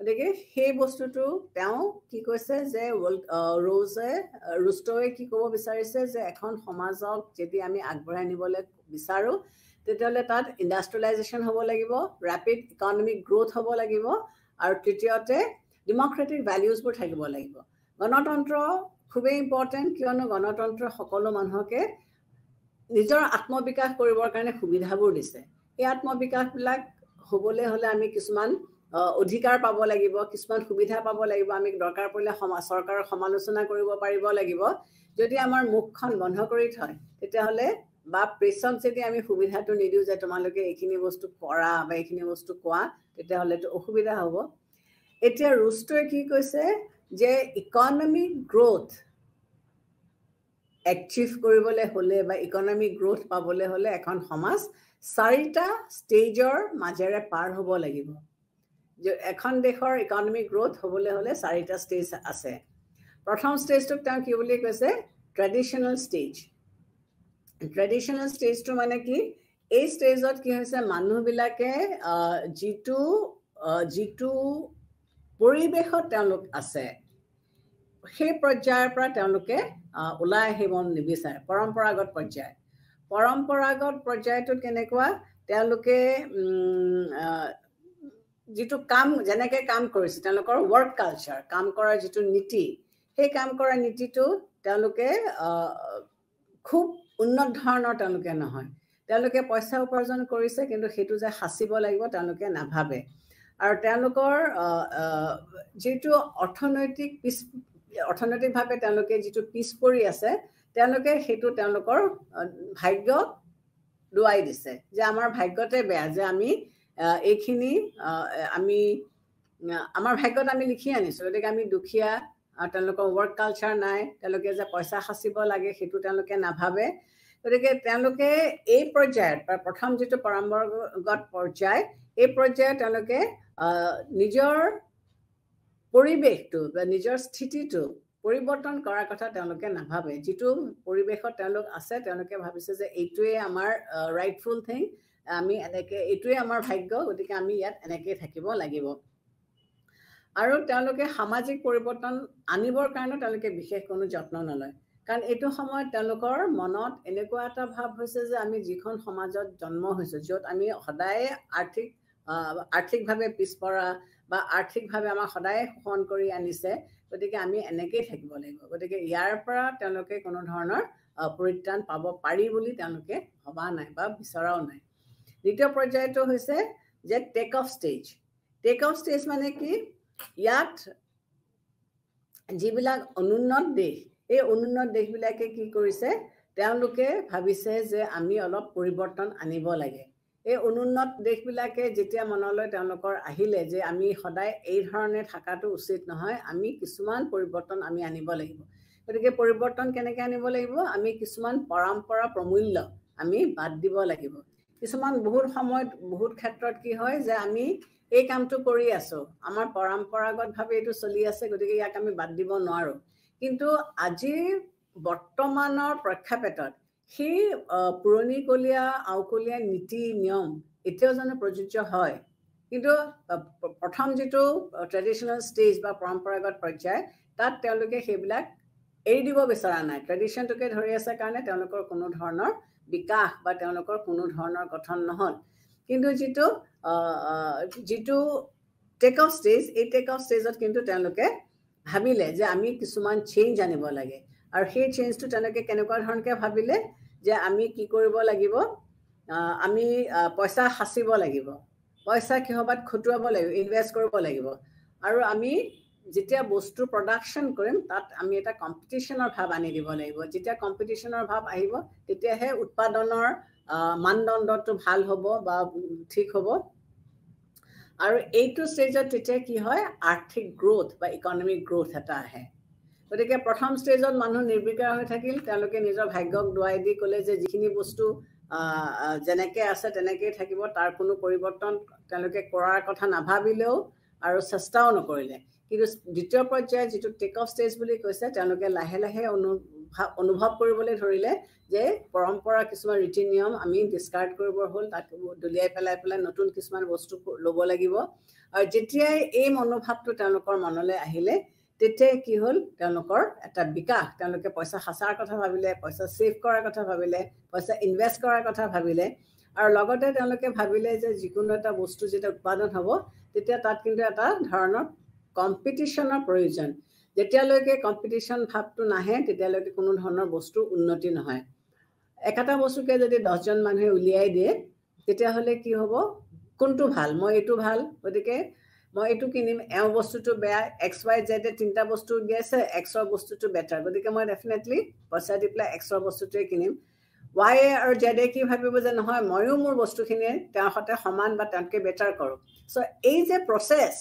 গতিকে সেই বস্তুটো তেওঁ কি কৈছে যে ৰুষ্টৱে কি ক'ব বিচাৰিছে যে এখন সমাজক যদি আমি আগবঢ়াই নিবলৈ বিচাৰোঁ, তেতিয়াহ'লে তাত ইণ্ডাষ্ট্ৰিয়েলাইজেশ্যন হ'ব লাগিব, ৰেপিড ইকনমিক গ্ৰ'থ হ'ব লাগিব, আৰু তৃতীয়তে ডেম'ক্ৰেটিক ভেলিউজবোৰ থাকিব লাগিব। গণতন্ত্ৰ খুবেই ইম্পৰ্টেণ্ট, কিয়নো গণতন্ত্ৰই সকলো মানুহকে নিজৰ আত্মবিকাশ কৰিবৰ কাৰণে সুবিধাবোৰ দিছে। এই আত্মবিকাশবিলাক হ'বলৈ হ'লে আমি কিছুমান অধিকাৰ পাব লাগিব, কিছুমান সুবিধা পাব লাগিব। আমি দৰকাৰ পৰিলে চৰকাৰৰ সমালোচনা কৰিব পাৰিব লাগিব। যদি আমাৰ মুখখন বন্ধ কৰি থয়, তেতিয়াহ'লে বা প্ৰেছক যদি আমি সুবিধাটো নিদিওঁ যে তোমালোকে এইখিনি বস্তু কৰা বা এইখিনি বস্তু কোৱা, তেতিয়াহ'লেতো অসুবিধা হ'ব। এতিয়া ৰুষ্টটোৱে কি কৈছে যে ইকনমিক গ্ৰোথ এচিভ কৰিবলৈ হ'লে বা ইকনমিক গ্ৰোথ পাবলৈ হ'লে এখন সমাজ 4টা ষ্টেজৰ মাজেৰে পাৰ হ'ব লাগিব। যে এখন দেশৰ ইকনমিক গ্ৰোথ হ'বলৈ হ'লে 4টা ষ্টেজ আছে। প্ৰথম ষ্টেজটোক তেওঁ কি বুলি কৈছে? Traditional stage. ট্ৰেডিশ্যনেল ষ্টেজটো মানে কি? এই ষ্টেজত কি হৈছে, মানুহবিলাকে যিটো পৰিৱেশত তেওঁলোক আছে সেই পৰ্যায়ৰ পৰা তেওঁলোকে ওলাই আহিব নিবিচাৰে। পৰম্পৰাগত পৰ্যায়। পৰম্পৰাগত পৰ্যায়টোত কেনেকুৱা? তেওঁলোকে যিটো কাম যেনেকৈ কাম কৰিছে, তেওঁলোকৰ ৱৰ্ক কালচাৰ, কাম কৰাৰ যিটো নীতি, সেই কাম কৰাৰ নীতিটো তেওঁলোকে খুব উন্নত ধৰণৰ তেওঁলোকে নহয়। তেওঁলোকে পইচা উপাৰ্জন কৰিছে, কিন্তু সেইটো যে সাঁচিব লাগিব তেওঁলোকে নাভাবে। আৰু তেওঁলোকৰ যিটো অৰ্থনৈতিকভাৱে তেওঁলোকে যিটো পিছ পৰি আছে, তেওঁলোকে সেইটো তেওঁলোকৰ ভাগ্যক দুৱাই দিছে যে আমাৰ ভাগ্যতে বেয়া যে আমি এইখিনি আমাৰ ভাগ্যত আমি লিখি আনিছোঁ। গতিকে আমি দুখীয়া, তেওঁলোকৰ ৱৰ্ক কালচাৰ নাই, তেওঁলোকে যে পইচা সাঁচিব লাগে সেইটো তেওঁলোকে নাভাবে। গতিকে তেওঁলোকে এই পৰ্যায়ত প্ৰথম যিটো পৰম্পৰাগত পৰ্যায়, এই পৰ্যায়ত তেওঁলোকে নিজৰ পৰিৱেশটো বা নিজৰ স্থিতিটো পৰিৱৰ্তন কৰাৰ কথা তেওঁলোকে নাভাবে। যিটো পৰিৱেশত তেওঁলোক আছে, তেওঁলোকে ভাবিছে যে এইটোৱে আমাৰ ৰাইটফুল থিং, আমি এনেকৈ, এইটোৱে আমাৰ ভাগ্য, গতিকে আমি ইয়াত এনেকৈয়ে থাকিব লাগিব। আৰু তেওঁলোকে সামাজিক পৰিৱৰ্তন আনিবৰ কাৰণে তেওঁলোকে বিশেষ কোনো যত্ন নলয়। কাৰণ এইটো সময়ত তেওঁলোকৰ মনত এনেকুৱা এটা ভাৱ হৈছে যে আমি যিখন সমাজত জন্ম হৈছোঁ, য'ত আমি সদায় আৰ্থিকভাৱে পিছপৰা বা আৰ্থিকভাৱে আমাক সদায় শোষণ কৰি আনিছে, গতিকে আমি এনেকৈয়ে থাকিব লাগিব। গতিকে ইয়াৰ পৰা তেওঁলোকে কোনো ধৰণৰ পৰিত্ৰাণ পাব পাৰি বুলি তেওঁলোকে ভবা নাই বা বিচৰাও নাই। দ্বিতীয় পৰ্যায়টো হৈছে যে take off stage. Take off stage মানে কি? ইয়াত যিবিলাক অনুন্নত দেশ, এই অনুন্নত দেশবিলাকে কি কৰিছে? তেওঁলোকে ভাবিছে যে আমি অলপ পৰিৱৰ্তন আনিব লাগে। এই অনুন্নত দেশবিলাকে যেতিয়া মনলৈ তেওঁলোকৰ আহিলে যে আমি সদায় এই ধৰণে থকাটো উচিত নহয়, আমি কিছুমান পৰিৱৰ্তন আমি আনিব লাগিব। গতিকে পৰিৱৰ্তন কেনেকৈ আনিব লাগিব? আমি কিছুমান পৰম্পৰা প্ৰমূল্য আমি বাদ দিব লাগিব। কিছুমান বহুত সময়ত বহুত ক্ষেত্ৰত কি হয় যে আমি এই কামটো কৰি আছোঁ, আমাৰ পৰম্পৰাগতভাৱে এইটো চলি আছে, গতিকে ইয়াক আমি বাদ দিব নোৱাৰোঁ। কিন্তু আজিৰ বৰ্তমানৰ প্ৰেক্ষাপটত সেই পুৰণিকলীয়া আওকলীয়া নীতি নিয়ম এতিয়াও জানো প্ৰযোজ্য হয়? কিন্তু প্ৰথম যিটো ট্ৰেডিশ্যনেল ষ্টেজ বা পৰম্পৰাগত পৰ্যায়, তাত তেওঁলোকে সেইবিলাক এৰি দিব বিচৰা নাই। ট্ৰেডিশ্যনটোকে ধৰি আছে কাৰণে তেওঁলোকৰ কোনো ধৰণৰ বিকাশ বা তেওঁলোকৰ কোনো ধৰণৰ গঠন নহ'ল। কিন্তু যিটো টেক অফ ষ্টেজ, এই টেক অফ ষ্টেজত কিন্তু তেওঁলোকে ভাবিলে যে আমি কিছুমান চেঞ্জ আনিব লাগে। আৰু সেই চেঞ্জটো তেওঁলোকে কেনেকুৱা ধৰণকৈ ভাবিলে যে আমি কি কৰিব লাগিব? আমি পইচা সাঁচিব লাগিব, পইচা কিহবাত খটুৱাব লাগিব, ইনভেষ্ট কৰিব লাগিব। আৰু আমি যেতিয়া বস্তু প্ৰডাকশ্যন কৰিম, তাত আমি এটা কম্পিটিশ্যনৰ ভাৱ আনি দিব লাগিব। যেতিয়া কম্পিটিশ্যনৰ ভাৱ আহিব, তেতিয়াহে উৎপাদনৰ মানদণ্ডটো ভাল হ'ব বা ঠিক হ'ব। আৰু এইটো ষ্টেজত তেতিয়া কি হয়? আৰ্থিক গ্ৰোথ বা ইকনমিক গ্ৰোথ এটা আহে। গতিকে প্ৰথম ষ্টেজত মানুহ নিৰ্বিকাৰ হৈ থাকিল, তেওঁলোকে নিজৰ ভাগ্যক দুৱাই দি ক'লে যে যিখিনি বস্তু যেনেকৈ আছে তেনেকৈয়ে থাকিব, তাৰ কোনো পৰিৱৰ্তন তেওঁলোকে কৰাৰ কথা নাভাবিলেও আৰু চেষ্টাও নকৰিলে। কিন্তু দ্বিতীয় পৰ্যায়ত যিটো টেক অফ ষ্টেজ বুলি কৈছে, তেওঁলোকে লাহে লাহে অনুভৱ কৰিবলৈ ধৰিলে যে পৰম্পৰা কিছুমান ৰীতি নিয়ম আমি ডিছকাৰ্ড কৰিব হ'ল, তাক দলিয়াই পেলাই নতুন কিছুমান বস্তু ল'ব লাগিব। আৰু যেতিয়াই এই মনোভাৱটো তেওঁলোকৰ মনলৈ আহিলে, তেতিয়াই কি হ'ল? তেওঁলোকৰ এটা বিকাশ। তেওঁলোকে পইচা সাঁচাৰ কথা ভাবিলে, পইচা ছেভ কৰাৰ কথা ভাবিলে, পইচা ইনভেষ্ট কৰাৰ কথা ভাবিলে। আৰু লগতে তেওঁলোকে ভাবিলে যে যিকোনো এটা বস্তু যেতিয়া উৎপাদন হ'ব, তেতিয়া তাত কিন্তু এটা ধৰণৰ কম্পিটিশ্যনৰ প্ৰয়োজন। যেতিয়ালৈকে কম্পিটিশ্যন ভাৱটো নাহে, তেতিয়ালৈকে কোনো ধৰণৰ বস্তু উন্নতি নহয়। একেটা বস্তুকে যদি 10জন মানুহে উলিয়াই দিয়ে, তেতিয়াহ'লে কি হ'ব? কোনটো ভাল? মই এইটো ভাল, গতিকে মই এইটো কিনিম। এওঁ বস্তুটো বেয়া, XYZ 3টা বস্তু উলিয়াইছে, Xৰ বস্তুটো বেটাৰ, গতিকে মই ডেফিনেটলি পইচা দি পেলাই Xৰ বস্তুটোৱে কিনিম। Y আৰু Z কি ভাবিব যে নহয় ময়ো মোৰ বস্তুখিনি তেওঁৰ সৈতে সমান বা তেওঁতকৈ বেটাৰ কৰোঁ চ' এই যে প্ৰচেছ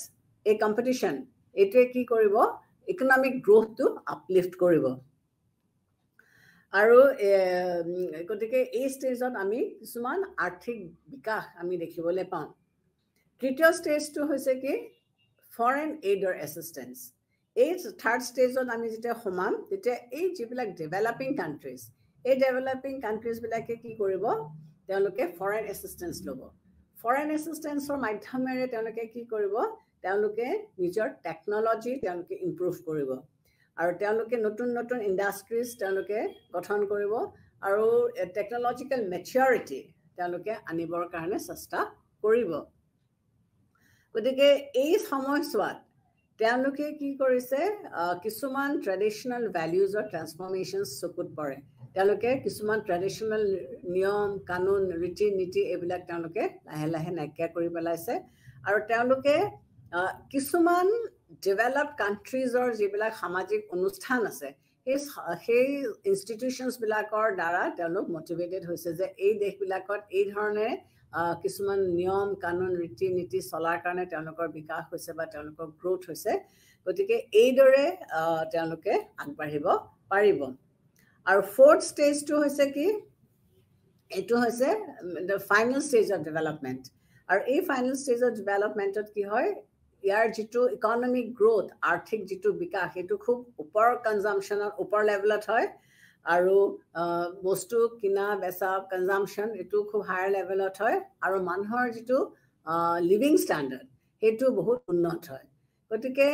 এই কম্পিটিশ্যন এইটোৱে কি কৰিব ইকনমিক গ্ৰোথটো আপলিফ্ট কৰিব আৰু গতিকে এই ষ্টেজত আমি কিছুমান আৰ্থিক বিকাশ আমি দেখিবলৈ পাওঁ তৃতীয় ষ্টেজটো হৈছে কি ফৰেন এইডৰ এছিষ্টেঞ্চ এই থাৰ্ড ষ্টেজত আমি যেতিয়া সোমাম তেতিয়া এই যিবিলাক ডেভেলপিং কাণ্ট্ৰিজ এই ডেভেলপিং কাণ্ট্ৰিজবিলাকে কি কৰিব তেওঁলোকে ফৰেন এছিষ্টেঞ্চ ল'ব ফৰেন এছিষ্টেঞ্চৰ মাধ্যমেৰে তেওঁলোকে কি কৰিব তেওঁলোকে নিজৰ টেকন'লজি তেওঁলোকে ইম্প্ৰুভ কৰিব আৰু তেওঁলোকে নতুন নতুন ইণ্ডাষ্ট্ৰিজ তেওঁলোকে গঠন কৰিব আৰু টেকন'লজিকেল মেচিউৰিটি তেওঁলোকে আনিবৰ কাৰণে চেষ্টা কৰিব গতিকে এই সময়ছোৱাত তেওঁলোকে কি কৰিছে কিছুমান ট্ৰেডিশ্যনেল ভেলিউজৰ ট্ৰান্সফৰ্মেশ্যনছ চকুত পৰে তেওঁলোকে কিছুমান ট্ৰেডিশ্যনেল নিয়ম কানুন ৰীতি নীতি এইবিলাক তেওঁলোকে লাহে লাহে নাইকিয়া কৰি পেলাইছে আৰু তেওঁলোকে কিছুমান ডেভেলপড কাণ্ট্ৰিজৰ যিবিলাক সামাজিক অনুষ্ঠান আছে সেই ইনষ্টিটিউশ্যনছবিলাকৰ দ্বাৰা তেওঁলোক মটিভেটেড হৈছে যে এই দেশবিলাকত এই ধৰণে কিছুমান নিয়ম কানুন ৰীতি নীতি চলাৰ কাৰণে তেওঁলোকৰ বিকাশ হৈছে বা তেওঁলোকৰ গ্ৰোথ হৈছে গতিকে এইদৰে তেওঁলোকে আগবাঢ়িব পাৰিব আৰু ফ'ৰ্থ ষ্টেজটো হৈছে কি এইটো হৈছে the final stage of development আৰু এই ফাইনেল ষ্টেজ অফ ডেভেলপমেণ্টত কি হয় ইয়াৰ যিটো ইকনমিক গ্ৰোথ আৰ্থিক যিটো বিকাশ সেইটো খুব ওপৰ কনজাম্পশ্যনৰ ওপৰ লেভেলত হয় আৰু বস্তু কিনা বেচা কনজাম্পশ্যন এইটো খুব হায়াৰ লেভেলত হয় আৰু মানুহৰ যিটো লিভিং ষ্টেণ্ডাৰ্ড সেইটো বহুত উন্নত হয় গতিকে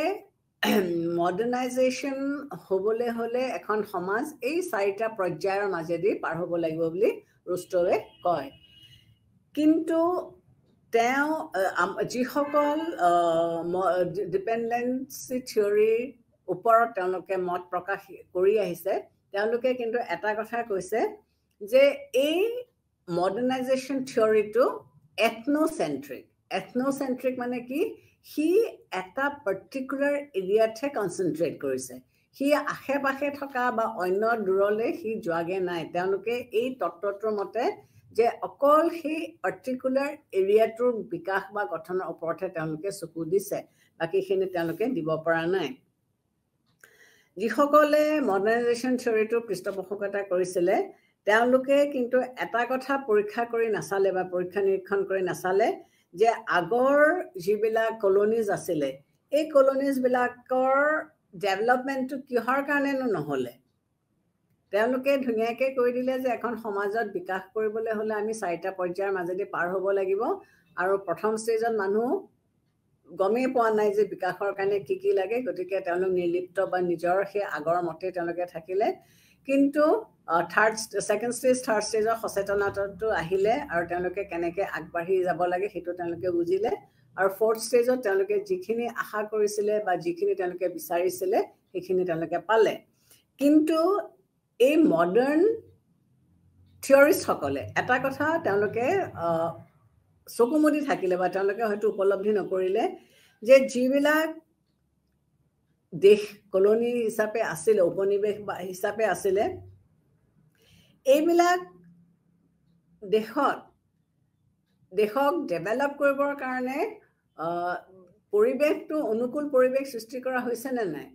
মডাৰ্ণাইজেশ্যন হ'বলৈ হ'লে এখন সমাজ এই চাৰিটা পৰ্যায়ৰ মাজেদি পাৰ হ'ব লাগিব বুলি ৰুষ্টৱে কয় কিন্তু তেওঁ যিসকল ডিপেণ্ডেঞ্চি থিয়ৰীৰ ওপৰত তেওঁলোকে মত প্ৰকাশ কৰি আহিছে তেওঁলোকে কিন্তু এটা কথা কৈছে যে এই মডাৰ্ণাইজেশ্যন থিয়ৰীটো এথনোচেন্ট্ৰিক মানে কি সি এটা পাৰ্টিকুলাৰ এৰিয়াতহে কনচেনট্ৰেট কৰিছে সি আশে পাশে থকা বা অন্য দূৰলৈ সি যোৱাগে নাই তেওঁলোকে এই তত্ত্বটোৰ মতে যে অকল সেই পাৰ্টিকুলাৰ এৰিয়াটোৰ বিকাশ বা গঠনৰ ওপৰতহে তেওঁলোকে চকু দিছে বাকীখিনি তেওঁলোকে দিব পৰা নাই যিসকলে মডাৰ্ণাইজেশ্যন থিয়ৰীটো পৃষ্ঠপোষকতা কৰিছিলে তেওঁলোকে কিন্তু এটা কথা পৰীক্ষা কৰি নাচালে বা পৰীক্ষা নিৰীক্ষণ কৰি নাচালে যে আগৰ যিবিলাক কলনিজ আছিলে এই কলনিজবিলাকৰ ডেভেলপমেণ্টটো কিহৰ কাৰণেনো নহ'লে তেওঁলোকে ধুনীয়াকৈ কৈ দিলে যে এখন সমাজত বিকাশ কৰিবলৈ হ'লে আমি চাৰিটা পৰ্যায়ৰ মাজেদি পাৰ হ'ব লাগিব আৰু প্ৰথম ষ্টেজত মানুহ গমেই পোৱা নাই যে বিকাশৰ কাৰণে কি কি লাগে গতিকে তেওঁলোক নিৰ্লিপ্ত বা নিজৰ সেই আগৰ মতে তেওঁলোকে থাকিলে কিন্তু ছেকেণ্ড ষ্টেজ থাৰ্ড ষ্টেজৰ সচেতনতাটো আহিলে আৰু তেওঁলোকে কেনেকৈ আগবাঢ়ি যাব লাগে সেইটো তেওঁলোকে বুজিলে আৰু ফ'ৰ্থ ষ্টেজত তেওঁলোকে যিখিনি আশা কৰিছিলে বা যিখিনি তেওঁলোকে বিচাৰিছিলে সেইখিনি তেওঁলোকে পালে কিন্তু এই মডাৰ্ণ থিয়ৰিষ্টসকলে এটা কথা তেওঁলোকে চকুমুদি থাকিলে বা তেওঁলোকে হয়তো উপলব্ধি নকৰিলে যে যিবিলাক দেশ কলনি হিচাপে আছিলে উপনিৱেশ হিচাপে আছিলে এইবিলাক দেশক ডেভেলপ কৰিবৰ কাৰণে পৰিৱেশটো অনুকূল পৰিৱেশ সৃষ্টি কৰা হৈছে নে নাই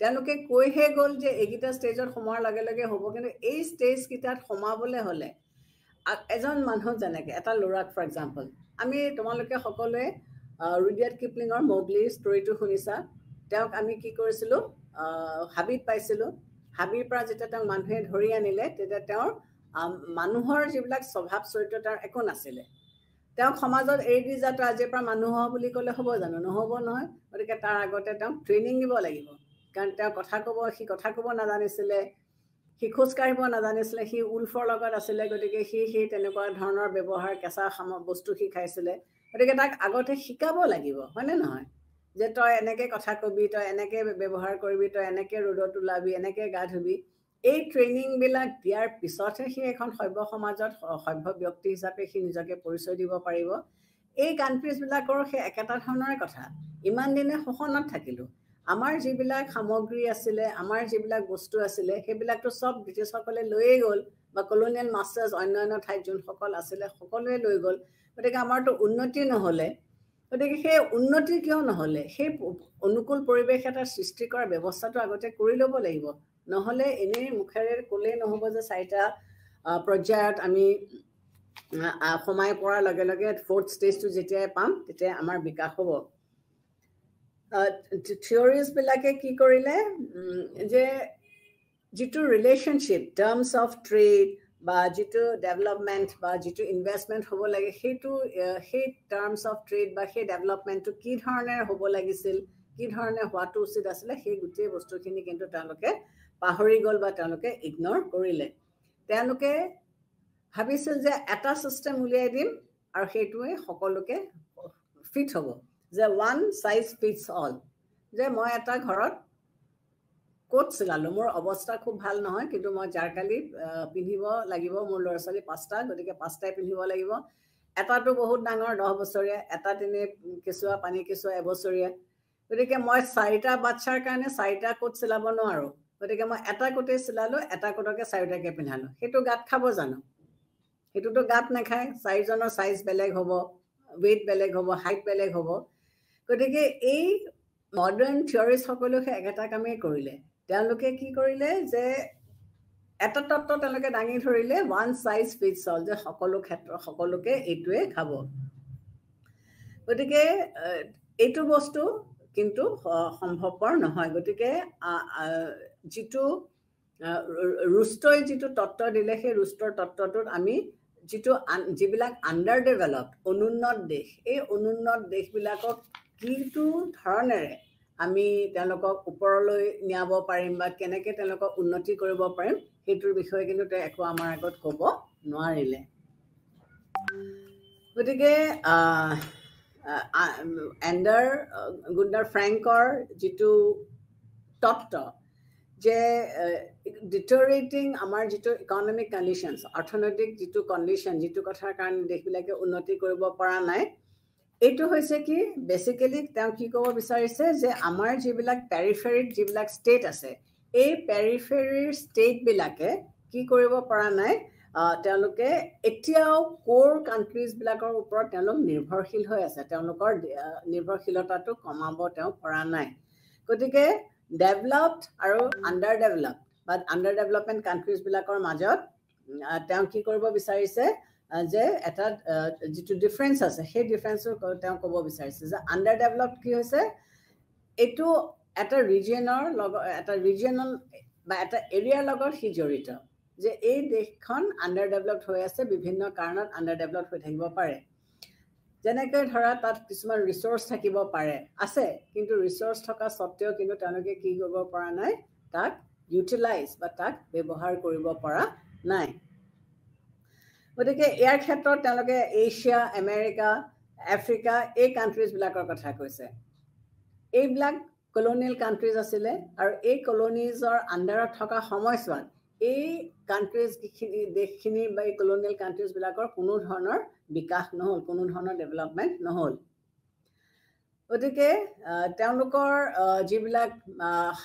তেওঁলোকে কৈহে গ'ল যে এইকেইটা ষ্টেজত সোমোৱাৰ লগে লগে হ'ব কিন্তু এই ষ্টেজকেইটাত সোমাবলৈ হ'লে এজন মানুহ যেনেকৈ এটা ল'ৰাক ফৰ এক্সাম্পল আমি তোমালোকে সকলোৱে ৰুডিয়াৰ্ড কিপলিঙৰ মৌগলি ষ্টৰিটো শুনিছা তেওঁক আমি কি কৰিছিলোঁ হাবিত পাইছিলোঁ হাবিৰ পৰা যেতিয়া তেওঁক মানুহে ধৰি আনিলে তেতিয়া তেওঁৰ মানুহৰ যিবিলাক স্বভাৱ চৰিত্ৰ তেওঁৰ একো নাছিলে তেওঁক সমাজত এৰি দি যোৱাটো আজিৰ পৰা মানুহ হোৱা বুলি ক'লে হ'ব জানো নহ'ব নহয় গতিকে তাৰ আগতে তেওঁক ট্ৰেইনিং দিব লাগিব কাৰণ তেওঁ সি কথা ক'ব নাজানিছিলে সি খোজ কাঢ়িব নাজানিছিলে সি উল্ফৰ লগত আছিলে গতিকে সি তেনেকুৱা ধৰণৰ ব্যৱহাৰ কেঁচা বস্তু সি খাইছিলে গতিকে তাক আগতে শিকাব লাগিব হয়নে নহয় যে তই এনেকৈ কথা কবি তই এনেকৈ ব্যৱহাৰ কৰিবি তই এনেকৈ ৰ'দত ওলাবি এনেকৈ গা ধুবি এই ট্ৰেইনিংবিলাক দিয়াৰ পিছতহে সি এখন সভ্য সমাজত সভ্য ব্যক্তি হিচাপে সি নিজকে পৰিচয় দিব পাৰিব এই কাণ্ট্ৰিজবিলাকৰ সেই একেটা ধৰণৰে কথা ইমান দিনে শোষণত থাকিলোঁ আমাৰ যিবিলাক সামগ্ৰী আছিলে আমাৰ যিবিলাক বস্তু আছিলে সেইবিলাকতো চব ব্ৰিটিছসকলে লৈয়ে গ'ল বা কলোনিয়েল মাষ্টাৰ্ছ অন্য ঠাইত যোনসকল আছিলে সকলোৱে লৈ গ'ল গতিকে আমাৰতো উন্নতি নহ'লে গতিকে সেই উন্নতি কিয় নহ'লে সেই অনুকূল পৰিৱেশ এটা সৃষ্টি কৰাৰ ব্যৱস্থাটো আগতে কৰি ল'ব লাগিব নহ'লে এনেই মুখেৰে ক'লেই নহ'ব যে 4টা পৰ্যায়ত আমি সময় পৰাৰ লগে লগে 4th ষ্টেজটো যেতিয়াই পাম তেতিয়া আমাৰ বিকাশ হ'ব থিয়ৰিজ বিলাকে কি কৰিলে যে যিটো ৰিলেশ্যনশ্বিপ টাৰ্মছ অফ ট্ৰেড বা যিটো ডেভেলপমেণ্ট বা যিটো ইনভেষ্টমেণ্ট হ'ব লাগে সেইটো সেই টাৰ্মছ অফ ট্ৰেড বা সেই ডেভেলপমেণ্টটো কি ধৰণে হ'ব লাগিছিল কি ধৰণে হোৱাটো উচিত আছিলে সেই গোটেই বস্তুখিনি কিন্তু তেওঁলোকে পাহৰি গ'ল বা তেওঁলোকে ইগন'ৰ কৰিলে তেওঁলোকে ভাবিছিল যে এটা চিষ্টেম উলিয়াই দিম আৰু সেইটোৱে সকলোকে ফিট হ'ব যে ওৱান চাইজ ফিটছ অল যে মই এটা ঘৰত কোট চিলালো মোৰ অৱস্থা খুব ভাল নহয় কিন্তু মই জাৰকালি পিন্ধিব লাগিব মোৰ ল'ৰা ছোৱালী 5টা গতিকে 5টাই পিন্ধিব লাগিব এটাটো বহুত ডাঙৰ 10 বছৰীয়া এটা তিনি কেঁচুৱা পানী কেঁচুৱা এবছৰীয়া গতিকে মই 4টা বাচ্চাৰ কাৰণে 4টা কোট চিলাব নোৱাৰো গতিকে মই এটা কোটে চিলালো এটা কোটকে 4টাকে পিন্ধালো সেইটো গাত খাব জানো সেইটোতো গাত নাখায় 4জনৰ সাইজ বেলেগ হ'ব weight বেলেগ হ'ব হাইট বেলেগ হ'ব গতিকে এই মডাৰ্ন থিয়ৰিজ সকলোকে একেটা কামেই কৰিলে তেওঁলোকে কি কৰিলে যে এটা তত্ত্ব তেওঁলোকে দাঙি ধৰিলে ওৱান সাইজ ফিটছ অল যে সকলো ক্ষেত্ৰ সকলোকে এইটোৱে খাব গতিকে এইটো বস্তু কিন্তু সম্ভৱপৰ নহয় গতিকে যিটো ৰুষ্টই যিটো তত্ত্ব দিলে সেই ৰুষ্টৰ তত্ত্বটোত আমি যিবিলাক আণ্ডাৰ ডেভেলপড অনুন্নত দেশ এই অনুন্নত দেশবিলাকক কিটো ধৰণেৰে আমি তেওঁলোকক ওপৰলৈ নিয়াব পাৰিম বা কেনেকৈ তেওঁলোকক উন্নতি কৰিব পাৰিম সেইটোৰ বিষয়ে কিন্তু একো আমাৰ আগত ক'ব নোৱাৰিলে গতিকে এণ্ডাৰ গুণ্ডাৰ ফ্ৰেংকৰ যিটো তত্ত্ব যে ডিটৰিয়েটিং আমাৰ যিটো ইকনমিক কণ্ডিশ্যনছ অৰ্থনৈতিক যিটো কণ্ডিশ্যন যিটো কথাৰ কাৰণে দেশবিলাকে উন্নতি কৰিব পৰা নাই এইটো হৈছে কি বেসিক্যালি তেওঁ কি ক'ব বিচাৰিছে যে আমাৰ যিবিলাক পেৰিফেৰিত যিবিলাক ষ্টেট আছে এই পেৰিফেৰিৰ ষ্টেটবিলাকে কি কৰিব পৰা নাই তেওঁলোকে এতিয়াও কোৰ কাণ্ট্ৰিজবিলাকৰ ওপৰত তেওঁলোক নিৰ্ভৰশীল হৈ আছে তেওঁলোকৰ নিৰ্ভৰশীলতাটো কমাব তেওঁ পৰা নাই গতিকে ডেভেলপড আৰু আণ্ডাৰ ডেভেলপড বা আণ্ডাৰ ডেভেলপমেণ্ট কাণ্ট্ৰিজবিলাকৰ মাজত তেওঁ কি কৰিব বিচাৰিছে যে এটা যিটো ডিফাৰেন্স আছে সেই ডিফাৰেন্সটো তেওঁ ক'ব বিচাৰিছে যে আণ্ডাৰ ডেভেলপড কি হৈছে এইটো এটা ৰিজিয়নৰ লগত এটা ৰিজিয়নেল বা এটা এৰিয়াৰ লগত সি জড়িত যে এই দেশখন আণ্ডাৰ ডেভেলপড হৈ আছে বিভিন্ন কাৰণত আণ্ডাৰ ডেভেলপড হৈ থাকিব পাৰে যেনেকৈ ধৰা তাত কিছুমান ৰিচোৰ্চ থাকিব পাৰে আছে কিন্তু ৰিচোৰ্চ থকা সত্ত্বেও কিন্তু তেওঁলোকে কি কৰিব পৰা নাই তাক ইউটিলাইজ বা তাক ব্যৱহাৰ কৰিব পৰা নাই গতিকে ইয়াৰ ক্ষেত্ৰত তেওঁলোকে এছিয়া আমেৰিকা আফ্ৰিকা এই কাণ্ট্ৰিজবিলাকৰ কথা কৈছে এইবিলাক কলোনিয়েল কাণ্ট্ৰিজ আছিলে আৰু এই কলোনিজৰ আণ্ডাৰত থকা সময়ছোৱাত এই কাণ্ট্ৰিজখিনি দেশখিনি বা এই কলোনিয়েল কাণ্ট্ৰিজবিলাকৰ কোনো ধৰণৰ বিকাশ নহ'ল কোনো ধৰণৰ ডেভেলপমেণ্ট নহ'ল গতিকে তেওঁলোকৰ যিবিলাক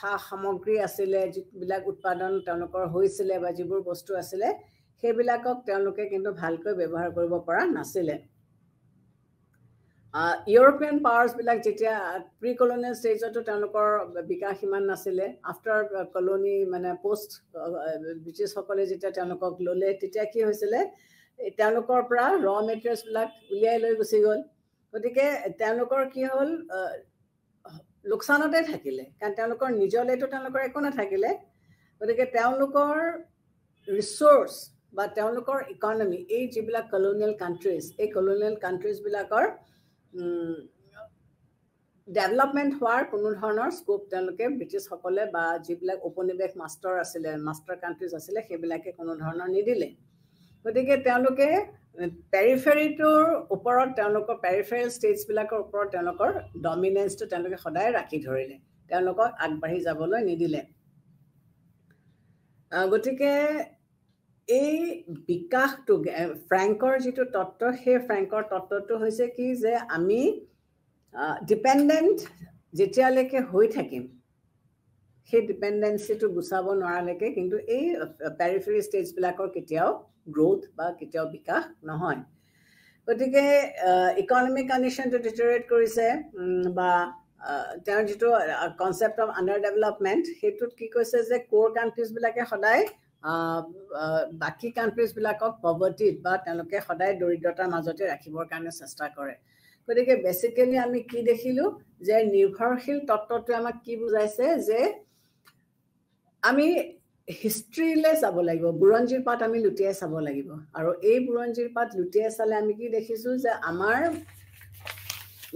সা সামগ্ৰী আছিলে যিবিলাক উৎপাদন তেওঁলোকৰ হৈছিলে বা যিবোৰ বস্তু আছিলে সেইবিলাকক তেওঁলোকে কিন্তু ভালকৈ ব্যৱহাৰ কৰিব পৰা নাছিলে ইউৰোপিয়ান পাৱাৰ্ছবিলাক যেতিয়া প্ৰি কলোনিয়েল ষ্টেজতো তেওঁলোকৰ বিকাশ ইমান নাছিলে আফটাৰ কলোনি মানে পোষ্ট ব্ৰিটিছসকলে যেতিয়া তেওঁলোকক ল'লে তেতিয়া কি হৈছিলে তেওঁলোকৰ পৰা ৰ মেটেৰিয়েলছবিলাক উলিয়াই লৈ গুচি গ'ল গতিকে তেওঁলোকৰ কি হ'ল লোকচানতে থাকিলে কাৰণ তেওঁলোকৰ নিজলৈতো তেওঁলোকৰ একো নাথাকিলে গতিকে তেওঁলোকৰ ৰিচোৰ্চ বা তেওঁলোকৰ ইকনমি এই যিবিলাক কলোনিয়েল কাণ্ট্ৰিজ এই কলোনিয়েল কাণ্ট্ৰিজবিলাকৰ ডেভেলপমেণ্ট হোৱাৰ কোনো ধৰণৰ স্কোপ তেওঁলোকে ব্ৰিটিছসকলে বা যিবিলাক উপনিৱেশ মাষ্টাৰ কাণ্ট্ৰিজ আছিলে সেইবিলাকে কোনো ধৰণৰ নিদিলে গতিকে তেওঁলোকে পেৰিফেৰিটোৰ ওপৰত তেওঁলোকৰ পেৰিফেৰিয়েল ষ্টেটছবিলাকৰ ওপৰত তেওঁলোকৰ ডমিনেন্সটো তেওঁলোকে সদায় ৰাখি ধৰিলে তেওঁলোকক আগবাঢ়ি যাবলৈ নিদিলে গতিকে এই বিকাশটো ফ্ৰেংকৰ যিটো তত্ত্ব সেই ফ্ৰেংকৰ তত্ত্বটো হৈছে কি যে আমি ডিপেণ্ডেণ্ট যেতিয়ালৈকে হৈ থাকিম সেই ডিপেন্ডেন্সিটো গুচাব নোৱাৰালৈকে কিন্তু এই পেৰিফেৰি ষ্টেটছবিলাকৰ কেতিয়াও গ্ৰোথ বা কেতিয়াও বিকাশ নহয় গতিকে ইকনমিক কণ্ডিশ্যনটো ডিটেৰিয়েট কৰিছে বা তেওঁৰ যিটো কনচেপ্ট অফ আণ্ডাৰ ডেভেলপমেণ্ট সেইটোত কি কৈছে যে কোৰ কাণ্ট্ৰিজবিলাকে সদায় বাকী কাণ্ট্ৰিজবিলাকক পভাৰ্টিত বা তেওঁলোকে সদায় দৰিদ্ৰতাৰ মাজতে ৰাখিবৰ কাৰণে চেষ্টা কৰে গতিকে বেচিকেলি আমি কি দেখিলোঁ যে নিৰ্ভৰশীল তত্ত্বটোৱে আমাক কি বুজাইছে যে আমি হিষ্ট্ৰীলৈ চাব লাগিব বুৰঞ্জীৰ পাত আমি লুটিয়াই চাব লাগিব আৰু এই বুৰঞ্জীৰ পাত লুটিয়াই চালে আমি কি দেখিছোঁ যে আমাৰ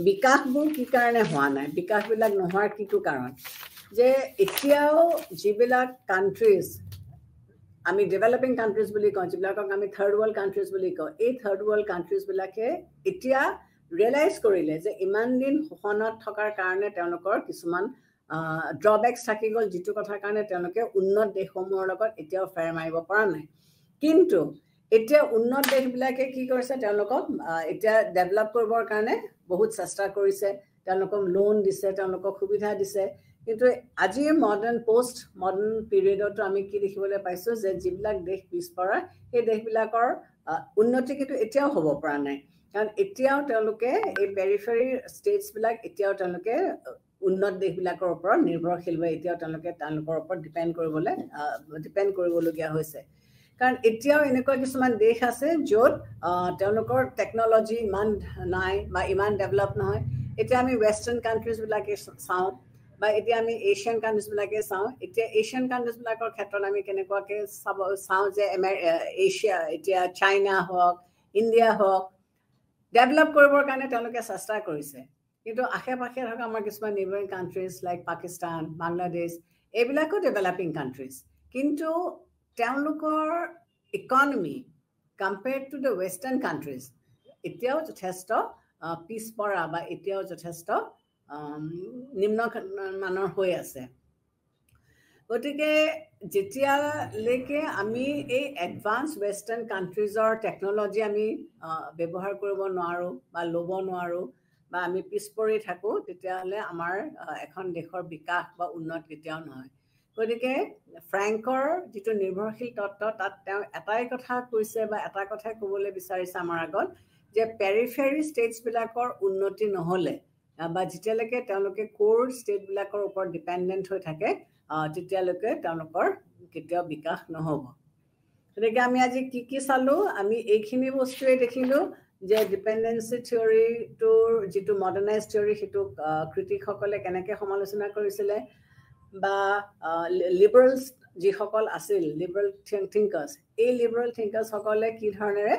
বিকাশবোৰ কি কাৰণে হোৱা নাই বিকাশবিলাক নোহোৱাৰ কিটো কাৰণ যে এতিয়াও যিবিলাক কাণ্ট্ৰিজ আমি ডেভেলপিং কাণ্ট্ৰিজ বুলি কওঁ যিবিলাকক আমি থাৰ্ড ৱৰ্ল্ড কাণ্ট্ৰিজ বুলি কওঁ এই থাৰ্ড ৱৰ্ল্ড কাণ্ট্ৰিজবিলাকে এতিয়া ৰিয়েলাইজ কৰিলে যে ইমান দিন শোষণত থকাৰ কাৰণে তেওঁলোকৰ কিছুমান ড্ৰবেক্স থাকি গ'ল যিটো কথাৰ কাৰণে তেওঁলোকে উন্নত দেশসমূহৰ লগত এতিয়াও ফেৰ মাৰিব পৰা নাই কিন্তু এতিয়া উন্নত দেশবিলাকে কি কৰিছে তেওঁলোকক এতিয়া ডেভেলপ কৰিবৰ কাৰণে বহুত চেষ্টা কৰিছে তেওঁলোকক লোন দিছে তেওঁলোকক সুবিধা দিছে কিন্তু আজি মডাৰ্ণ পোষ্ট মডাৰ্ণ পিৰিয়ডতো আমি কি দেখিবলৈ পাইছোঁ যে যিবিলাক দেশ পিছপৰা সেই দেশবিলাকৰ উন্নতি কিন্তু এতিয়াও হ'ব পৰা নাই কাৰণ এতিয়াও তেওঁলোকে এই পেৰিফেৰি ষ্টেটছবিলাক এতিয়াও তেওঁলোকে উন্নত দেশবিলাকৰ ওপৰত নিৰ্ভৰশীল হৈ এতিয়াও তেওঁলোকে তেওঁলোকৰ ওপৰত ডিপেণ্ড কৰিবলগীয়া হৈছে কাৰণ এতিয়াও এনেকুৱা কিছুমান দেশ আছে য'ত তেওঁলোকৰ টেকন'লজি ইমান নাই বা ইমান ডেভেলপ নহয় এতিয়া আমি ৱেষ্টাৰ্ণ কাণ্ট্ৰিজবিলাকে চাওঁ বা এতিয়া আমি এছিয়ান কাণ্ট্ৰিজবিলাকে চাওঁ এতিয়া এছিয়ান কাণ্ট্ৰিজবিলাকৰ ক্ষেত্ৰত আমি কেনেকুৱাকৈ চাওঁ যে এছিয়া এতিয়া চাইনা হওক ইণ্ডিয়া হওক ডেভেলপ কৰিবৰ কাৰণে তেওঁলোকে চেষ্টা কৰিছে কিন্তু আশে পাশে থকা আমাৰ কিছুমান neighbouring countries like Pakistan Bangladesh এইবিলাকো ডেভেলপিং কাণ্ট্ৰিজ কিন্তু তেওঁলোকৰ economy compared to the western countries এতিয়াও যথেষ্ট পিছপৰা বা এতিয়াও যথেষ্ট নিম্নমানৰ হৈ আছে গতিকে যেতিয়ালৈকে আমি এই এডভান্স ৱেষ্টাৰ্ণ কাণ্ট্ৰিজৰ টেকন'লজি আমি ব্যৱহাৰ কৰিব নোৱাৰোঁ বা ল'ব নোৱাৰোঁ বা আমি পিছ পৰি থাকোঁ তেতিয়াহ'লে আমাৰ এখন দেশৰ বিকাশ বা উন্নত কেতিয়াও নহয় গতিকে ফ্ৰেংকৰ যিটো নিৰ্ভৰশীল তত্ত্ব তাত তেওঁ এটাই কথা কৈছে বা এটা কথাই ক'বলৈ বিচাৰিছে আমাৰ আগত যে পেৰিফেৰি ষ্টেটছবিলাকৰ উন্নতি নহ'লে বা যেতিয়ালৈকে তেওঁলোকে কোৰ ষ্টেটবিলাকৰ ওপৰত ডিপেণ্ডেণ্ট হৈ থাকে তেতিয়ালৈকে তেওঁলোকৰ কেতিয়াও বিকাশ নহ'ব গতিকে আমি আজি কি চালোঁ আমি এইখিনি বস্তুৱে দেখিলোঁ যে ডিপেণ্ডেঞ্চি থিয়ৰিটোৰ যিটো মডাৰ্ণাইজ থিয়ৰি সেইটো ক্ৰিটিকসকলে কেনেকৈ সমালোচনা কৰিছিলে বা লিবাৰেলছ যিসকল আছিল লিবাৰেল থিংকাৰ্ছ এই লিবাৰেল থিংকাৰ্ছসকলে কি ধৰণেৰে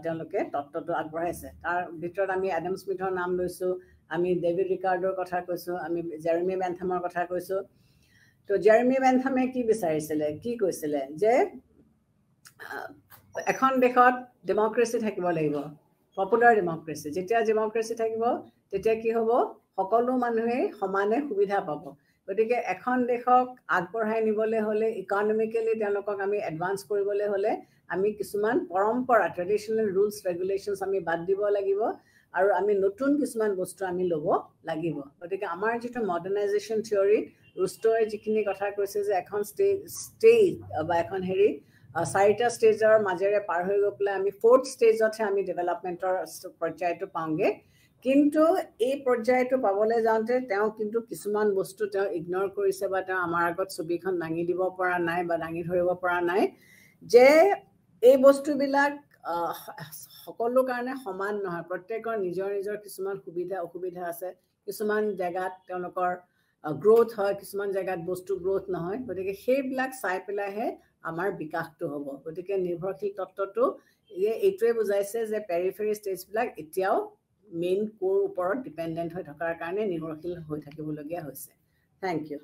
তেওঁলোকে তত্ত্বটো আগবঢ়াইছে তাৰ ভিতৰত আমি এডাম স্মিথৰ নাম লৈছোঁ আমি ডেভিড ৰিকাৰ্ডৰ কথা কৈছোঁ আমি জেৰেমি বেন্থামৰ কথা কৈছোঁ তো জেৰেমি বেন্থামে কি বিচাৰিছিলে কি কৈছিলে যে এখন দেশত ডেমক্ৰেচি থাকিব লাগিব পপুলাৰ ডেমক্ৰেচি যেতিয়া ডেমক্ৰেচি থাকিব তেতিয়া কি হ'ব সকলো মানুহে সমানে সুবিধা পাব গতিকে এখন দেশক আগবঢ়াই নিবলৈ হ'লে ইকনমিকেলি তেওঁলোকক আমি এডভান্স কৰিবলৈ হ'লে আমি কিছুমান পৰম্পৰা ট্ৰেডিশ্যনেল ৰুলছ ৰেগুলেশ্যনছ আমি বাদ দিব লাগিব আৰু আমি নতুন কিছুমান বস্তু আমি ল'ব লাগিব গতিকে আমাৰ যিটো মডাৰ্ণাইজেশ্যন থিয়ৰি ৰুষ্টৰে যিখিনি কথা কৈছে যে এখন ষ্টেজ বা এখন চাৰিটা ষ্টেজৰ মাজেৰে পাৰ হৈ গৈ পেলাই আমি 4th ষ্টেজতহে আমি ডেভেলপমেণ্টৰ পৰ্যায়টো পাওঁগৈ কিন্তু এই পৰ্যায়টো পাবলৈ যাওঁতে তেওঁ কিন্তু কিছুমান বস্তু তেওঁ ইগন'ৰ কৰিছে বা তেওঁ আমাৰ আগত ছবিখন দাঙি দিব পৰা নাই বা দাঙি ধৰিব পৰা নাই যে এই বস্তুবিলাক সকলো কাৰণে সমান নহয় প্ৰত্যেকৰ নিজৰ নিজৰ কিছুমান সুবিধা অসুবিধা আছে কিছুমান জেগাত তেওঁলোকৰ গ্ৰোথ হয় কিছুমান জেগাত বস্তু গ্ৰোথ নহয় গতিকে সেইবিলাক চাই পেলাইহে আমাৰ বিকাশটো হ'ব গতিকে নিৰ্ভৰশীল তত্ত্বটো এইটোৱে বুজাইছে যে পেৰিফেৰি ষ্টেটছবিলাক এতিয়াও মেইন কোৰ ওপৰত ডিপেণ্ডেণ্ট হৈ থকাৰ কাৰণে নিৰ্ভৰশীল হৈ থাকিবলগীয়া হৈছে থেংক ইউ